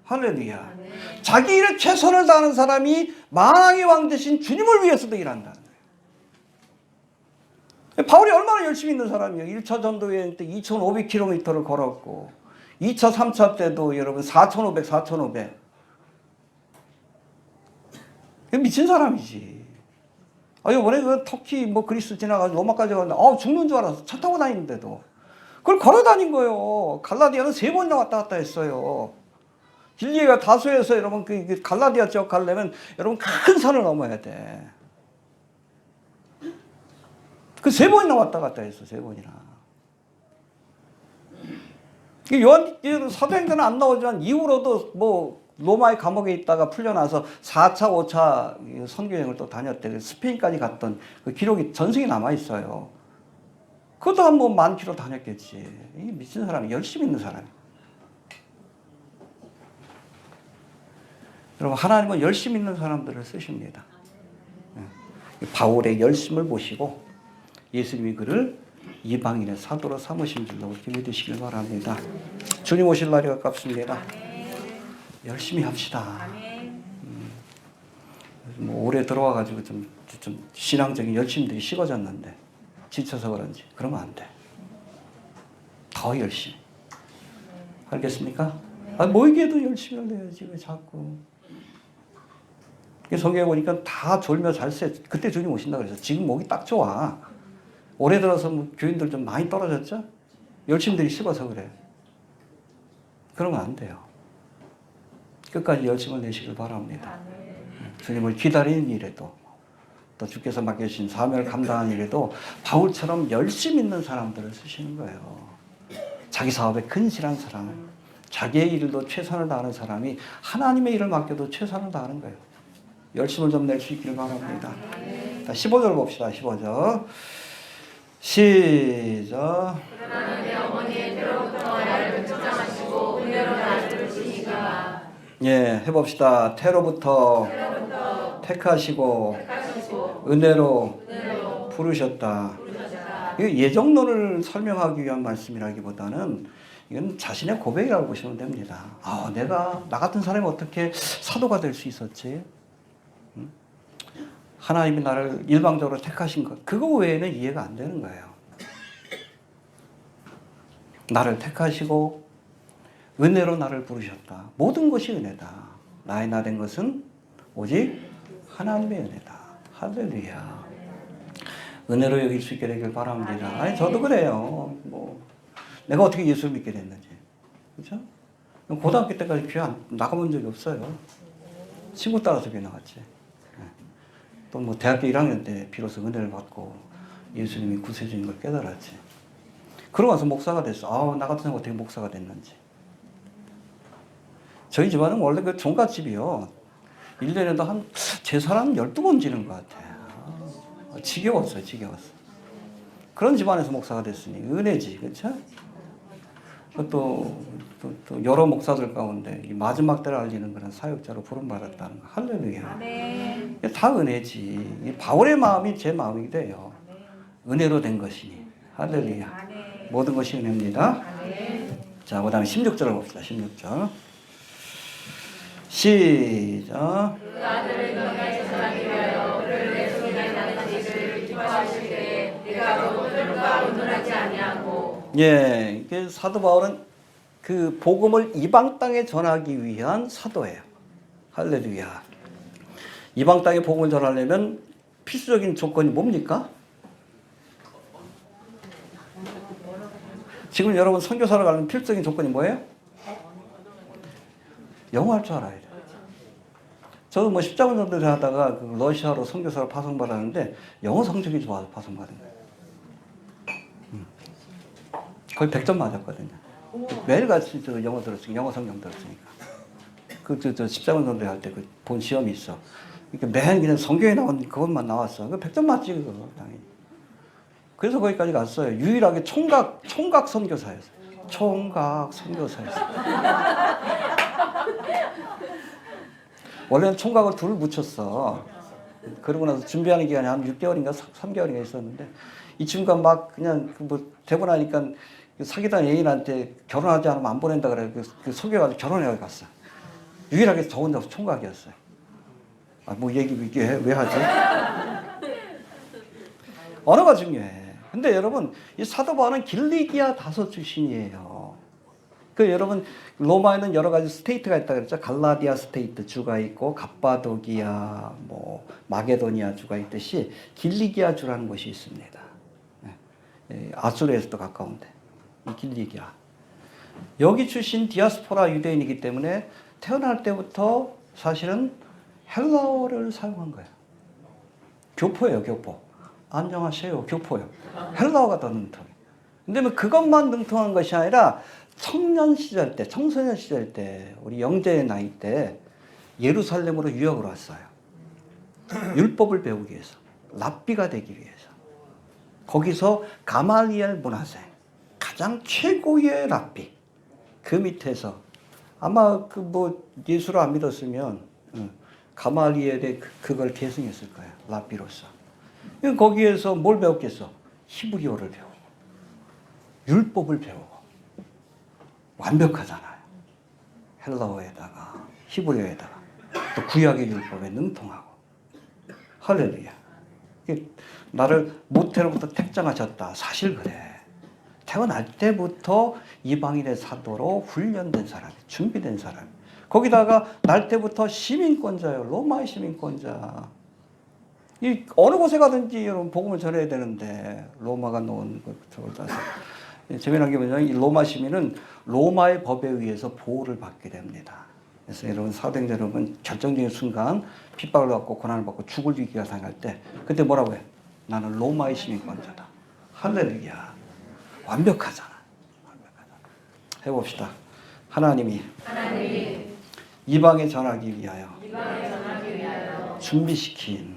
할렐루야. 자기 일에 최선을 다하는 사람이 만왕의 왕 대신 주님을 위해서도 일한다는 거예요. 바울이 얼마나 열심히 있는 사람이에요. 1차 전도여행 때 2500km를 걸었고 2차 3차 때도 여러분 4500 미친 사람이지. 이번에 그 터키 그리스 지나가서 로마까지 갔는데 죽는 줄 알았어. 차 타고 다니는데도 그걸 걸어 다닌 거예요. 갈라디아는 3번이나 왔다 갔다 했어요. 길리가 다소에서 여러분 그 갈라디아 지역 가려면 여러분 큰 산을 넘어야 돼. 그 3번이나 왔다 갔다 했어. 3번이나. 요한 사도행전은 안 나오지만 이후로도 로마의 감옥에 있다가 풀려나서 4차 5차 선교여행을 또 다녔대. 스페인까지 갔던 그 기록이 전승이 남아 있어요. 그것도 한 10,000km 다녔겠지. 이 미친 사람이 열심히 있는 사람이. 여러분 하나님은 열심히 있는 사람들을 쓰십니다. 바울의 열심을 보시고 예수님이 그를 이방인의 사도로 삼으신 줄로 그렇게 믿으시길 바랍니다. 주님 오실 날이 가깝습니다. 열심히 합시다. 올해 들어와가지고 좀 신앙적인 열심들이 식어졌는데 지쳐서 그런지 그러면 안 돼. 더 열심히. 알겠습니까? 모이기에도 열심히 해야지 왜 자꾸. 성경에 보니까 다 졸며 잘 새. 그때 주님 오신다 그래서 지금 목이 딱 좋아. 올해 들어서 교인들 좀 많이 떨어졌죠? 열심들이 식어서 그래. 그러면 안 돼요. 끝까지 열심을 내시길 바랍니다. 주님을 기다리는 일에도 또 주께서 맡겨주신 사명을 감당하는 일에도 바울처럼 열심 있는 사람들을 쓰시는 거예요. 자기 사업에 근실한 사람, 자기의 일도 최선을 다하는 사람이 하나님의 일을 맡겨도 최선을 다하는 거예요. 열심을 좀 낼 수 있기를 바랍니다. 15절 봅시다. 15절 시작. 그러나 내 어머니의 때로부터 나를 걱정하시고 은혜로 나를 부르시니까. 예, 해봅시다. 태로부터 택하시고 은혜로 부르셨다. 이거 예정론을 설명하기 위한 말씀이라기보다는 이건 자신의 고백이라고 보시면 됩니다. 나 같은 사람이 어떻게 사도가 될 수 있었지? 하나님이 나를 일방적으로 택하신 것, 그거 외에는 이해가 안 되는 거예요. 나를 택하시고 은혜로 나를 부르셨다. 모든 것이 은혜다. 나의 나 된 것은 오직 하나님의 은혜다. 할렐루야. 은혜로 여길 수 있게 되길 바랍니다. 저도 그래요. 내가 어떻게 예수를 믿게 됐는지. 그렇죠? 고등학교 때까지 교회 나가본 적이 없어요. 친구 따라서 교회 나갔지. 또 뭐 대학교 1학년 때 비로소 은혜를 받고 예수님이 구세주인 걸 깨달았지. 그러고 나서 목사가 됐어. 아, 나 같은 사람 어떻게 목사가 됐는지. 저희 집안은 원래 그 종갓집이요. 1년에도 한 제사는 12번 지는 것 같아. 지겨웠어요, 지겨웠어. 그런 집안에서 목사가 됐으니 은혜지, 그렇죠? 또 여러 목사들 가운데 이 마지막 때를 알리는 그런 사역자로 부름받았다는 거. 할렐루야. 이게 다 은혜지. 이 바울의 마음이 제 마음이 돼요. 은혜로 된 것이니. 할렐루야. 모든 것이 은혜입니다. 자, 그 다음에 16절을 봅시다. 16절. 시작. 그 아들을 너희에게 전하기 위하여 그를 내 속에 나는 지를 기뻐하실 때에 내가 곧 혈과 의논하지 아니하고. 예, 이게 사도 바울은 그 복음을 이방 땅에 전하기 위한 사도예요. 할렐루야. 이방 땅에 복음을 전하려면 필수적인 조건이 뭡니까? 지금 여러분 선교사를 가려면 필수적인 조건이 뭐예요? 영어 할 줄 알아야 돼요. 저도 뭐 십자군 전도를 하다가 그 러시아로 선교사로 파송받았는데 영어 성적이 좋아서 파송받은 거예요. 거의 100점 맞았거든요. 매일같이 저 영어 들었으니까, 영어 성경 들었으니까. 저 십자군 전도 할 때 그 본 시험이 있어. 그러니까 매일 그냥 성경에 나온 그것만 나왔어. 그 100점 맞지, 그거, 당연히. 그래서 거기까지 갔어요. 유일하게 총각 선교사였어요. 총각 선교사였어요. 원래는 총각을 둘을 묻혔어. 그러고 나서 준비하는 기간이 한 6개월인가 3개월인가 있었는데 이 친구가 막 그냥 뭐 되고 나니까 사귀던 애인한테 결혼하지 않으면 안 보낸다 그래. 그 속여가지고 결혼해 갔어. 유일하게 저 혼자 총각이었어요. 아, 뭐 얘기 이게 왜 하지? 언어가 중요해. 근데 여러분, 이 사도 바울은 길리기아 다소 출신이에요. 그 여러분, 로마에는 여러 가지 스테이트가 있다 그랬죠. 갈라디아 스테이트 주가 있고, 갑바도기아, 뭐 마게도니아 주가 있듯이 길리기아 주라는 곳이 있습니다. 아수르에서도 가까운데 이 길리기아. 여기 출신 디아스포라 유대인이기 때문에 태어날 때부터 사실은 헬라어를 사용한 거예요. 교포예요, 교포. 안녕하세요, 교포요. 헬라어가 더 능통해. 근데 뭐 그것만 능통한 것이 아니라 청년 시절 때, 청소년 시절 때, 우리 영재의 나이 때 예루살렘으로 유학을 왔어요. 율법을 배우기 위해서, 랍비가 되기 위해서. 거기서 가말리엘 문화생, 가장 최고의 랍비. 그 밑에서 아마 그 뭐 예수를 안 믿었으면 가말리엘의 그걸 계승했을 거예요. 랍비로서. 거기에서 뭘 배웠겠어? 히브리어를 배우고 율법을 배우고 완벽하잖아요. 헬라어에다가 히브리어에다가 또 구약의 율법에 능통하고. 할렐루야. 나를 모태로부터 택정하셨다. 사실 그래. 태어날 때부터 이방인의 사도로 훈련된 사람, 준비된 사람. 거기다가 날 때부터 시민권자예요. 로마의 시민권자. 이 어느 곳에 가든지 여러분 복음을 전해야 되는데 로마가 놓은 저걸 따서 재미난 게 뭐냐면 이 로마 시민은 로마의 법에 의해서 보호를 받게 됩니다. 그래서 여러분 사도행전 여러분 결정적인 순간 핍박을 받고 고난을 받고 죽을 위기가 당할 때 그때 뭐라고 해? 나는 로마의 시민권자다. 할렐루야. 완벽하잖아. 완벽하잖아. 해봅시다. 하나님이 이방에 전하기 위하여 준비시킨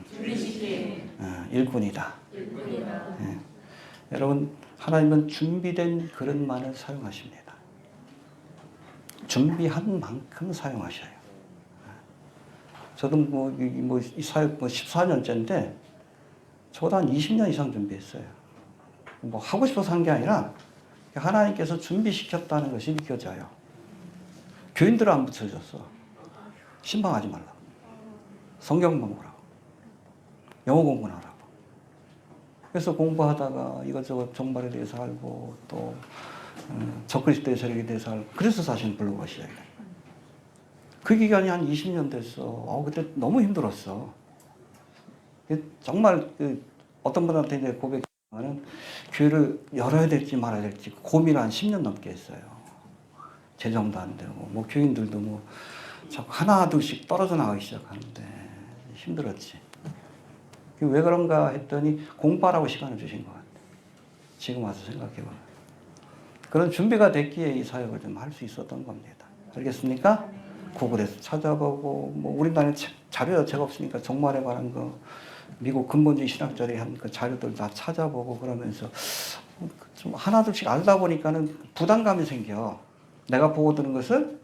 일꾼이다. 예. 여러분 하나님은 준비된 그릇만을 사용하십니다. 준비한 만큼 사용하셔요. 저도 이 사역 14년째인데 저보다 한 20년 이상 준비했어요. 뭐 하고 싶어서 한 게 아니라 하나님께서 준비시켰다는 것이 느껴져요. 교인들을 안 붙여줬어. 신방하지 말라고. 성경 공부라고. 영어 공부하라고. 그래서 공부하다가 이것저것 종말에 대해서 알고 또 적그리스도의 세력에 대해서 알고 그래서 사실 블로그가 시작이에요. 그 기간이 한 20년 됐어. 그때 너무 힘들었어. 정말 어떤 분한테 이제 고백하면 교회를 열어야 될지 말아야 될지 고민을 한 10년 넘게 했어요. 재정도 안 되고 뭐 교인들도 뭐 자꾸 하나 둘씩 떨어져 나가기 시작하는데 힘들었지. 왜 그런가 했더니 공부하라고 시간을 주신 것 같아요. 지금 와서 생각해보면. 그런 준비가 됐기에 이 사역을 좀 할 수 있었던 겁니다. 알겠습니까? 구글에서 찾아보고, 뭐 우리나라에 자료 자체가 없으니까 종말에 관한 거, 미국 근본주의 신학자들이 한 그 자료들 다 찾아보고 그러면서 좀 하나둘씩 알다 보니까는 부담감이 생겨. 내가 보고 드는 것을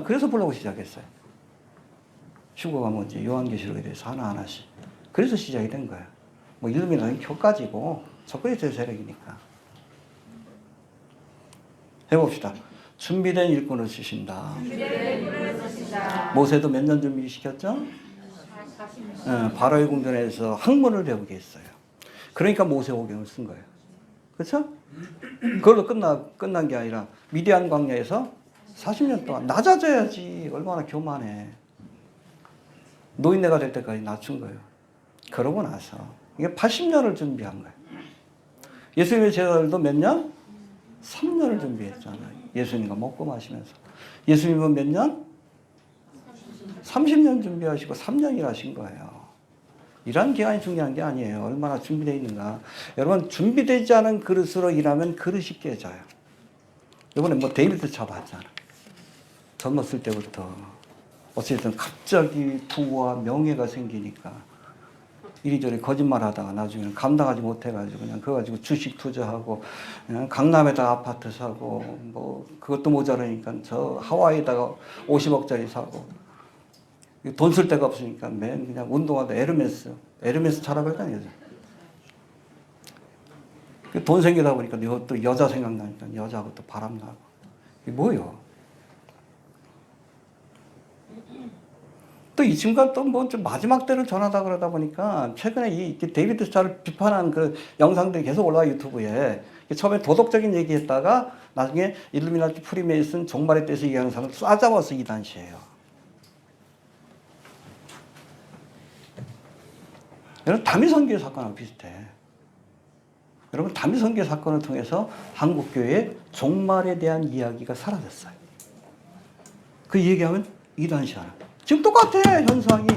그래서 보려고 시작했어요. 휴거가 뭔지 요한계시록에 대해서 하나하나씩. 그래서 시작이 된 거예요. 뭐 일루미나는 교까지고 적그리스도의 세력이니까. 해봅시다. 준비된 일꾼을 쓰신다. 모세도 몇 년 준비시켰죠? 바로의 궁전에서 학문을 배우게 했어요. 그러니까 모세오경을 쓴 거예요. 그렇죠? 그걸로 끝난 게 아니라 미디안 광야에서 40년 동안 낮아져야지. 얼마나 교만해. 노인네가 될 때까지 낮춘 거예요. 그러고 나서 이게 80년을 준비한 거예요. 예수님의 제자들도 몇 년? 3년을 준비했잖아요. 예수님과 먹고 마시면서. 예수님은 몇 년? 30년 준비하시고 3년 일하신 거예요. 일하는 기간이 중요한 게 아니에요. 얼마나 준비되어 있는가. 여러분, 준비되지 않은 그릇으로 일하면 그릇이 깨져요. 이번에 뭐 데이비드 차 봤잖아. 젊었을 때부터 어쨌든 갑자기 부와 명예가 생기니까 이리저리 거짓말 하다가 나중에는 감당하지 못해가지고 그냥 그거 가지고 주식 투자하고 그냥 강남에다 아파트 사고 뭐 그것도 모자라니까 저 하와이에다가 50억짜리 사고 돈 쓸 데가 없으니까 맨 그냥 운동하다 에르메스 차라고 했잖아요. 돈 생기다 보니까 또 여자 생각나니까 여자하고 또 바람나고 이게 뭐예요? 또 이 친구가 또 뭐 좀 마지막 때를 전하다 그러다 보니까 최근에 이 데이비드 스타를 비판한 그 영상들이 계속 올라와 유튜브에 처음에 도덕적인 얘기했다가 나중에 일루미나티 프리메이슨 종말에 대해서 얘기하는 사람을 쏴잡아서 이단시해요. 여러분 다미선교회 사건하고 비슷해. 여러분 다미선교회 사건을 통해서 한국교회의 종말에 대한 이야기가 사라졌어요. 그 얘기하면 이단시하는. 지금 똑같아 현상이.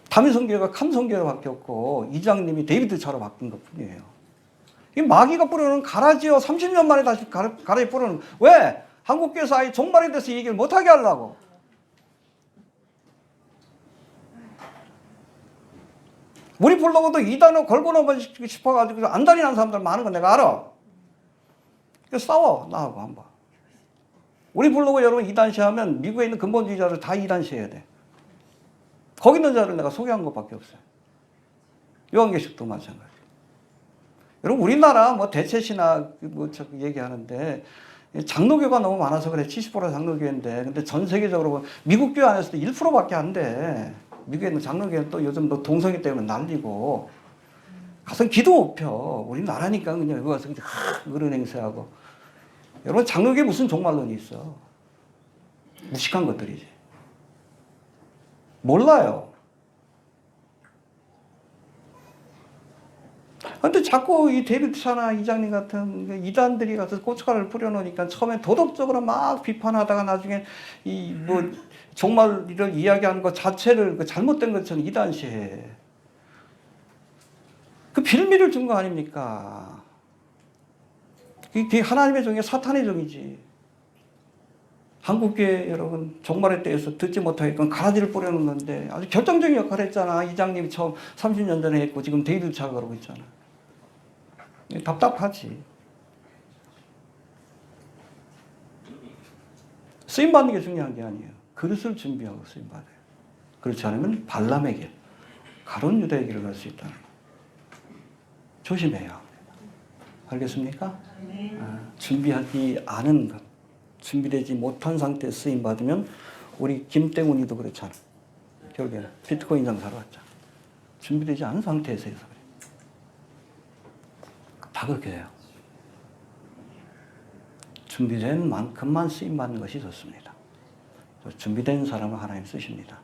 다미선교회가 칸선교회로 바뀌었고 이장님이 데이비드 차로 바뀐 것 뿐이에요. 이 마귀가 뿌려놓은 가라지요. 30년 만에 다시 가라지 뿌려놓은. 왜? 한국교회에서 아예 종말에 대해서 얘기를 못하게 하려고. 우리 블로그도 이단을 걸고 넘어지고 싶어가지고 안달이 난 사람들 많은 건 내가 알아. 그래서 싸워 나하고 한번. 우리 블로그 여러분 이단시하면 미국에 있는 근본주의자들 다 이단시해야 돼. 거기 있는 자를 내가 소개한 것밖에 없어요. 요한계시록도 마찬가지. 여러분 우리나라 뭐 대체신학 뭐 얘기하는데 장로교가 너무 많아서 그래. 70% 장로교인데 근데 전 세계적으로 미국 교회 안에서도 1%밖에 안 돼. 미국에 있는 장로교회는 또 요즘 너 동성애 때문에 난리고 가서 기도 못 펴. 우리나라니까 그냥 여기 가서 그런 행세하고. 여러분 장로교에 무슨 종말론이 있어. 무식한 것들이지. 몰라요. 근데 자꾸 이 데이비드 차나 이장님 같은 이단들이 가서 고춧가루를 뿌려놓으니까 처음에 도덕적으로 막 비판하다가 나중에 이 뭐 종말을 이야기하는 것 자체를 그 잘못된 것처럼 이단시해. 그 빌미를 준 거 아닙니까? 그게 하나님의 종이 사탄의 종이지. 한국교회 여러분 종말에 대해서 듣지 못하게끔 가라지를 뿌려놓는데 아주 결정적인 역할을 했잖아. 이장님이 처음 30년 전에 했고 지금 데이비드 차가 그러고 있잖아. 답답하지. 쓰임받는 게 중요한 게 아니에요. 그릇을 준비하고 쓰임받아요. 그렇지 않으면 발람의 길, 가론 유다의 길을 갈 수 있다는 거. 조심해야 합니다. 알겠습니까? 준비하지 않은 것, 준비되지 못한 상태에 쓰임받으면 우리 김땡훈이도 그렇잖아. 결국에는 비트코인 장사로 왔잖아. 준비되지 않은 상태에서 해서 그래. 다 그렇게 돼요. 준비된 만큼만 쓰임받는 것이 좋습니다. 준비된 사람을 하나님 쓰십니다.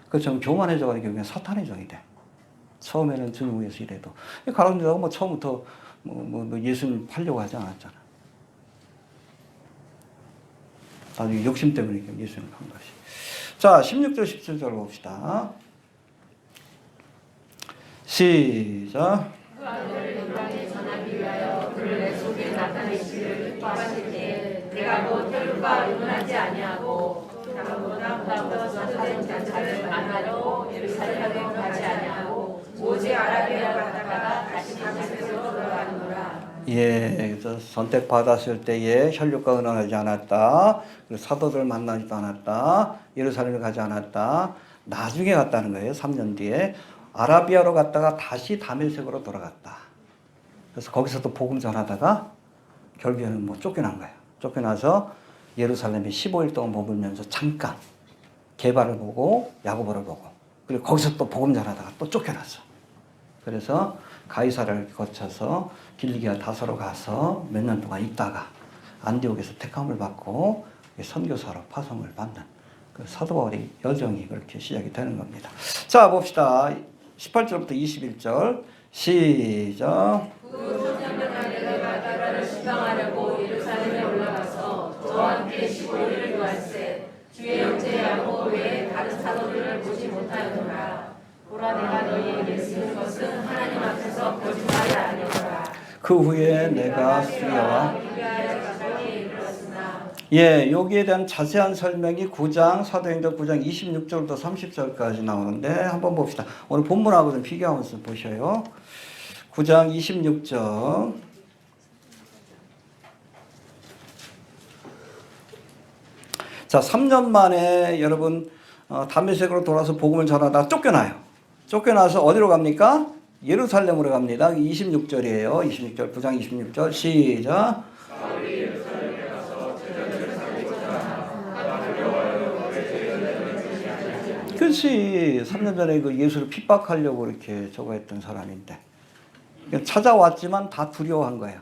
그처럼 교만해져가지고 결국엔 사탄의 종이 돼. 처음에는 주님 위해서 일해도. 가론유다가 뭐 처음부터 뭐 예수님 팔려고 하지 않았잖아. 나중에 욕심 때문에 예수님을 간 것이. 자, 16절, 17절 봅시다. 시작. 그 아들을 영광에 전하기 위하여 그를 내 속에 나타내시기를 기뻐하실 때 내가 곧 혈육과 의논하지 아니하고 나보다 더 사도된 자들을 만나러 예루살렘에 가지 아니하고 오직 아라비아로 갔다가 다시 다메섹으로 돌아가노라. 예, 그래서 선택받았을 때에 혈육과 의논하지 않았다. 그리고 사도들 만나지도 않았다. 예루살렘에 가지 않았다. 나중에 갔다는 거예요. 3년 뒤에. 아라비아로 갔다가 다시 다메섹으로 돌아갔다. 그래서 거기서도 복음 전하다가 결국에는 뭐 쫓겨난 거예요. 쫓겨나서 예루살렘에 15일 동안 머물면서 잠깐 게바를 보고 야고보를 보고 그리고 거기서 또 복음 전하다가 또 쫓겨났어. 그래서 가이사를 거쳐서 길리기아 다소로 가서 몇 년 동안 있다가 안디옥에서 택함을 받고 선교사로 파송을 받는 그 사도 바울의 여정이 그렇게 시작이 되는 겁니다. 자, 봅시다. 18절부터 21절 시작. 그 초년날 내가 나라를 시방하려고 예루살렘에 올라가서 저와 함께 15일을 요할세 주의 형제 야고보 외에 다른 사도들을 보지 못하였노라. 보라 내가 너희에게 쓰는 것은 하나님 앞에서 거짓말이 아니오라. 그 후에 내가 수리아와 예, 여기에 대한 자세한 설명이 9장 사도행전 9장 26절부터 30절까지 나오는데 한번 봅시다. 오늘 본문하고 좀 비교하면서 보셔요. 9장 26절 자, 3년 만에 여러분 다메섹으로 돌아서 복음을 전하다가 쫓겨나요. 쫓겨나서 어디로 갑니까? 예루살렘으로 갑니다. 26절이에요. 26절 9장 26절 시작. 그렇지. 3년 전에 그 예수를 핍박하려고 이렇게 저거 했던 사람인데 찾아왔지만 다 두려워한 거예요.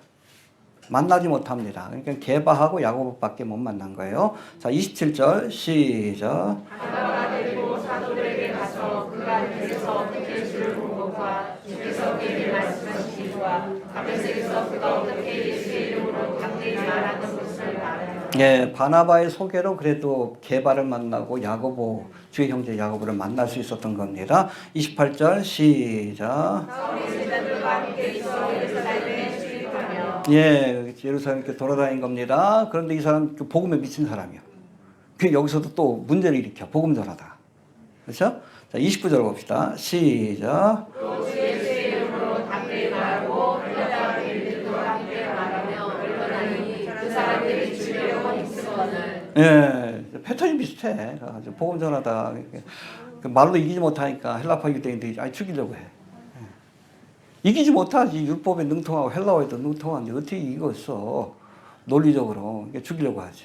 만나지 못합니다. 그러니까 게바하고 야고보밖에 못 만난 거예요. 자, 27절 시작. 바나바가 데리고 사도들에게 가서 그가 안에서 어떻게 주를 본 것과 주께서 그에게 말씀하신 일과 다메섹에서 그가 어떻게 예수의 이름으로 강대히 말하는 것을 말하여. 예, 바나바의 소개로 그래도 게바를 만나고 야고보, 주의 형제 야고보를 만날 수 있었던 겁니다. 28절 시작. 사울이 제자들과 함께 있어 예루살렘에 출입하며 예, 예루살렘 이렇게 돌아다닌 겁니다. 그런데 이 사람 복음에 미친 사람이요. 그 여기서도 또 문제를 일으켜 복음 전하다가. 그렇죠? 자, 29절 봅시다. 시작. 또 주 예수의 이름으로 담대히 말하고 흘려다가 일들도 함께 말하며 물러나니 그 사람들이 죽이려고 힘쓰거늘. 예, 패턴이 비슷해. 아주 복음 전하다가 그 말로 이기지 못하니까 헬라파 유대인들이 아예 죽이려고 해. 이기지 못하지. 율법에 능통하고 헬라어에도 능통한데 어떻게 이겼어. 논리적으로. 죽이려고 하지.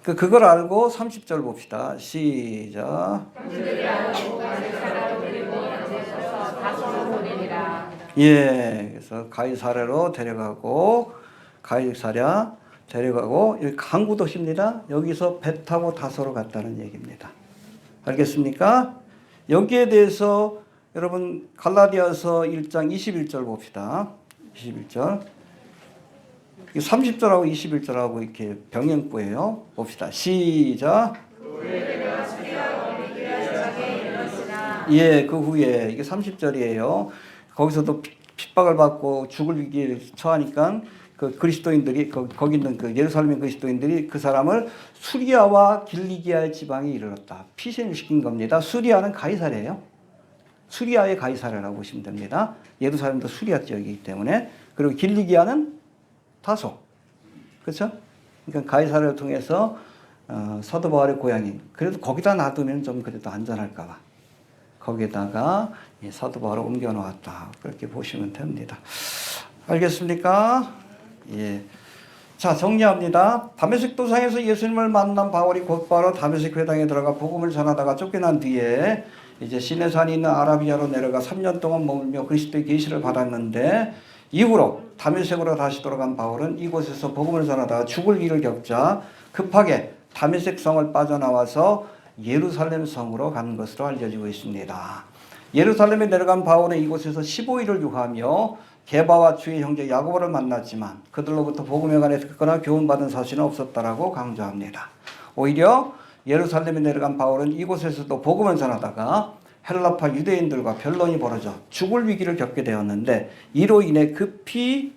그걸 알고 30절 봅시다. 시작. 형제들이 알고 가이사라로 그리고 안에서 다소로 보내니라. 예, 그래서 가이사랴로 데려가고 가이사랴 데려가고 여기 항구 도시입니다. 여기서 배 타고 다소로 갔다는 얘기입니다. 알겠습니까? 여기에 대해서 여러분 갈라디아서 1장 21절 봅시다. 21절. 30절하고 21절하고 이렇게 병행구예요. 봅시다. 시작. 예, 그 후에 이게 30절이에요. 거기서도 핍박을 받고 죽을 위기에 처하니까 그 그리스도인들이 거기 있는 그 예루살렘 그리스도인들이 그 사람을 수리아와 길리기아의 지방에 이르렀다. 피신을 시킨 겁니다. 수리아는 가이사랴예요. 수리아의 가이사랴라고 보시면 됩니다. 예루살렘도 수리아 지역이기 때문에. 그리고 길리기아는 다소. 그렇죠? 그러니까 가이사랴를 통해서 사도 바울의 고향인. 그래도 거기다 놔두면 좀 그래도 안전할까 봐. 거기에다가 사도 바울을 옮겨 놓았다. 그렇게 보시면 됩니다. 알겠습니까? 예. 자, 정리합니다. 다메섹 도상에서 예수님을 만난 바울이 곧바로 다메섹 회당에 들어가 복음을 전하다가 쫓겨난 뒤에 이제 시내산이 있는 아라비아로 내려가 3년 동안 머물며 그리스도의 계시를 받았는데 이후로 다메섹으로 다시 돌아간 바울은 이곳에서 복음을 전하다가 죽을 일을 겪자 급하게 다메섹 성을 빠져나와서 예루살렘 성으로 간 것으로 알려지고 있습니다. 예루살렘에 내려간 바울은 이곳에서 15일을 유하며 게바와 주의 형제 야고보를 만났지만 그들로부터 복음에 관해 듣거나 교훈받은 사실은 없었다라고 강조합니다. 오히려 예루살렘에 내려간 바울은 이곳에서도 복음을 전하다가 헬라파 유대인들과 변론이 벌어져 죽을 위기를 겪게 되었는데 이로 인해 급히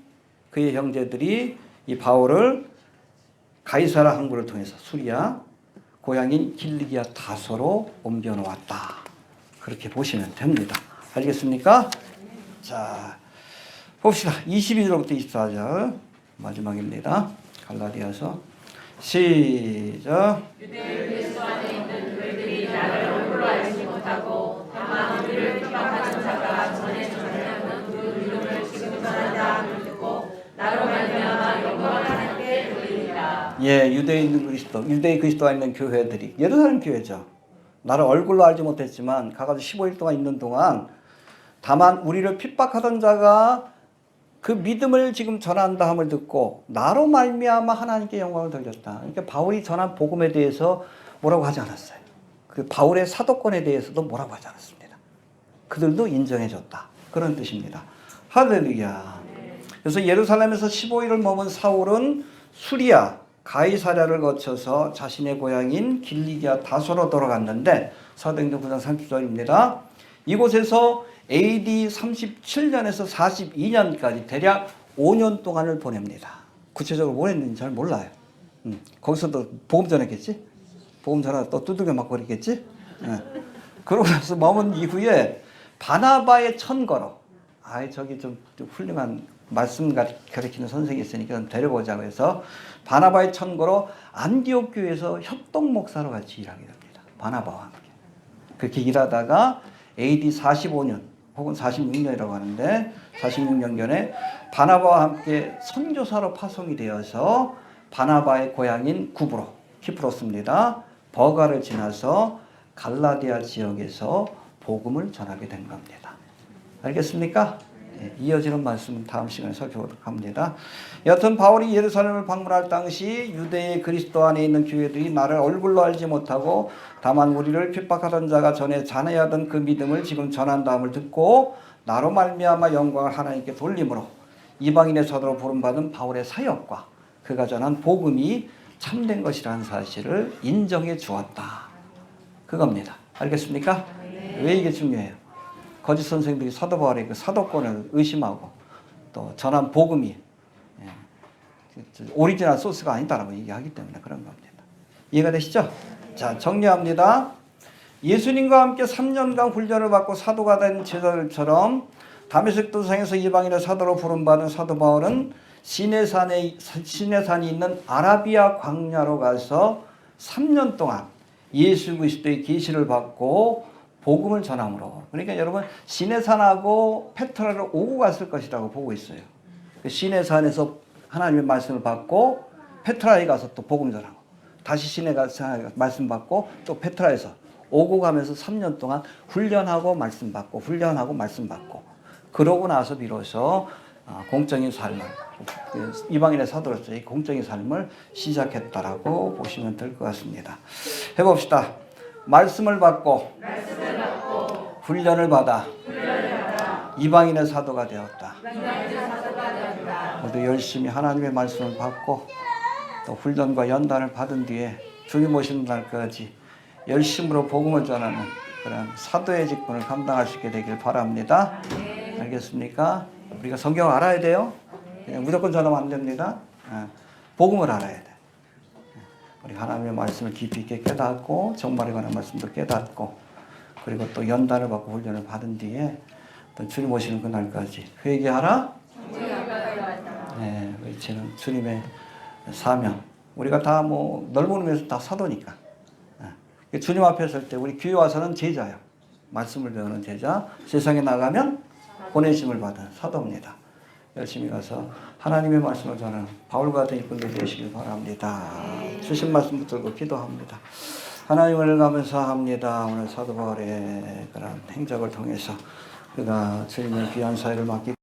그의 형제들이 이 바울을 가이사라 항구를 통해서 수리아 고향인 길리기아 다소로 옮겨 놓았다. 그렇게 보시면 됩니다. 알겠습니까? 자, 봅시다. 22절부터 24절 마지막입니다. 갈라디아서 시작. 유대인 그리스도 안에 있는 교회들이 나를 얼굴로 알지 못하고 다만 우리를 핍박하는 자가 전에 전하는 그 믿음을 지금 전한다함을 듣고 나로 말미암아 영광을 하나님께 돌리리라. 예, 유대인 그리스도, 유대인 그리스도 안에 있는 교회들이 예루살렘 교회죠. 나를 얼굴로 알지 못했지만 가가지고 15일 동안 있는 동안 다만 우리를 핍박하던 자가 그 믿음을 지금 전한다 함을 듣고 나로 말미암아 하나님께 영광을 돌렸다. 그러니까 바울이 전한 복음에 대해서 뭐라고 하지 않았어요. 그 바울의 사도권에 대해서도 뭐라고 하지 않았습니다. 그들도 인정해줬다. 그런 뜻입니다. 할렐루야. 그래서 예루살렘에서 15일을 머문 사울은 수리아 가이사랴를 거쳐서 자신의 고향인 길리기아 다소로 돌아갔는데 사도행전 9장 30절입니다. 이곳에서 AD 37년에서 42년까지 대략 5년 동안을 보냅니다. 구체적으로 뭘 했는지 잘 몰라요. 거기서도 복음 전했겠지? 복음 전하다 또 두들겨 맞고 그랬겠지? 그러고 나서 머문 이후에 바나바의 천거로 저기 좀 훌륭한 말씀 가르치는 선생이 있으니까 좀 데려보자고 해서 바나바의 천거로 안디옥 교회에서 협동 목사로 같이 일하게 됩니다. 바나바와 함께. 그렇게 일하다가 AD 45년 혹은 46년이라고 하는데 46년경에 바나바와 함께 선교사로 파송이 되어서 바나바의 고향인 구브로, 키프로스입니다. 버가를 지나서 갈라디아 지역에서 복음을 전하게 된 겁니다. 알겠습니까? 네, 이어지는 말씀은 다음 시간에 살펴보도록 합니다. 여튼 바울이 예루살렘을 방문할 당시 유대의 그리스도 안에 있는 교회들이 나를 얼굴로 알지 못하고 다만 우리를 핍박하던 자가 전에 전해하던 그 믿음을 지금 전한다함을 듣고 나로 말미암아 영광을 하나님께 돌림으로 이방인의 사도로 부름받은 바울의 사역과 그가 전한 복음이 참된 것이라는 사실을 인정해 주었다. 그겁니다. 알겠습니까? 왜 이게 중요해요? 거짓 선생들이 사도 바울의 그 사도권을 의심하고 또 전한 복음이 오리지널 소스가 아니다라고 얘기하기 때문에 그런 겁니다. 이해가 되시죠? 자, 정리합니다. 예수님과 함께 3년간 훈련을 받고 사도가 된 제자들처럼 다메섹 도상에서 이방인의 사도로 부름받은 사도 바울은 시내산이 있는 아라비아 광야로 가서 3년 동안 예수 그리스도의 계시를 받고 복음을 전함으로. 그러니까 여러분 시내산하고 페트라를 오고 갔을 것이라고 보고 있어요. 시내산에서 하나님의 말씀을 받고 페트라에 가서 또 복음 전하고 다시 시내 가서 말씀 받고 또 페트라에서 오고 가면서 3년 동안 훈련하고 말씀 받고 훈련하고 말씀 받고 그러고 나서 비로소 공적인 삶을 이방인의 사도로서의 공적인 삶을 시작했다라고 보시면 될 것 같습니다. 해봅시다. 말씀을 받고 훈련을 받아 이방인의 사도가 되었다. 모두 열심히 하나님의 말씀을 받고 또 훈련과 연단을 받은 뒤에 주님 오시는 날까지 열심으로 복음을 전하는 그런 사도의 직분을 감당할 수 있게 되길 바랍니다. 알겠습니까? 우리가 성경을 알아야 돼요. 그냥 무조건 전하면 안 됩니다. 복음을 알아야 돼. 우리 하나님의 말씀을 깊이 있게 깨닫고 정말에 관한 말씀도 깨닫고 그리고 또 연단을 받고 훈련을 받은 뒤에 또 주님 오시는 그날까지 회개하라. 네, 외치는 주님의 사명. 우리가 다 뭐 넓은 의미에서 다 사도니까. 주님 앞에 설 때 우리 교회 와서는 제자예요. 말씀을 배우는 제자. 세상에 나가면 보내심을 받은 사도입니다. 열심히 가서 하나님의 말씀을 전하는 바울과 같은 일꾼들 되시길 바랍니다. 주신 말씀 붙들고 기도합니다. 하나님을 감사합니다. 오늘 사도 바울의 그런 행적을 통해서 그가 주님의 귀한 사회를 맡기고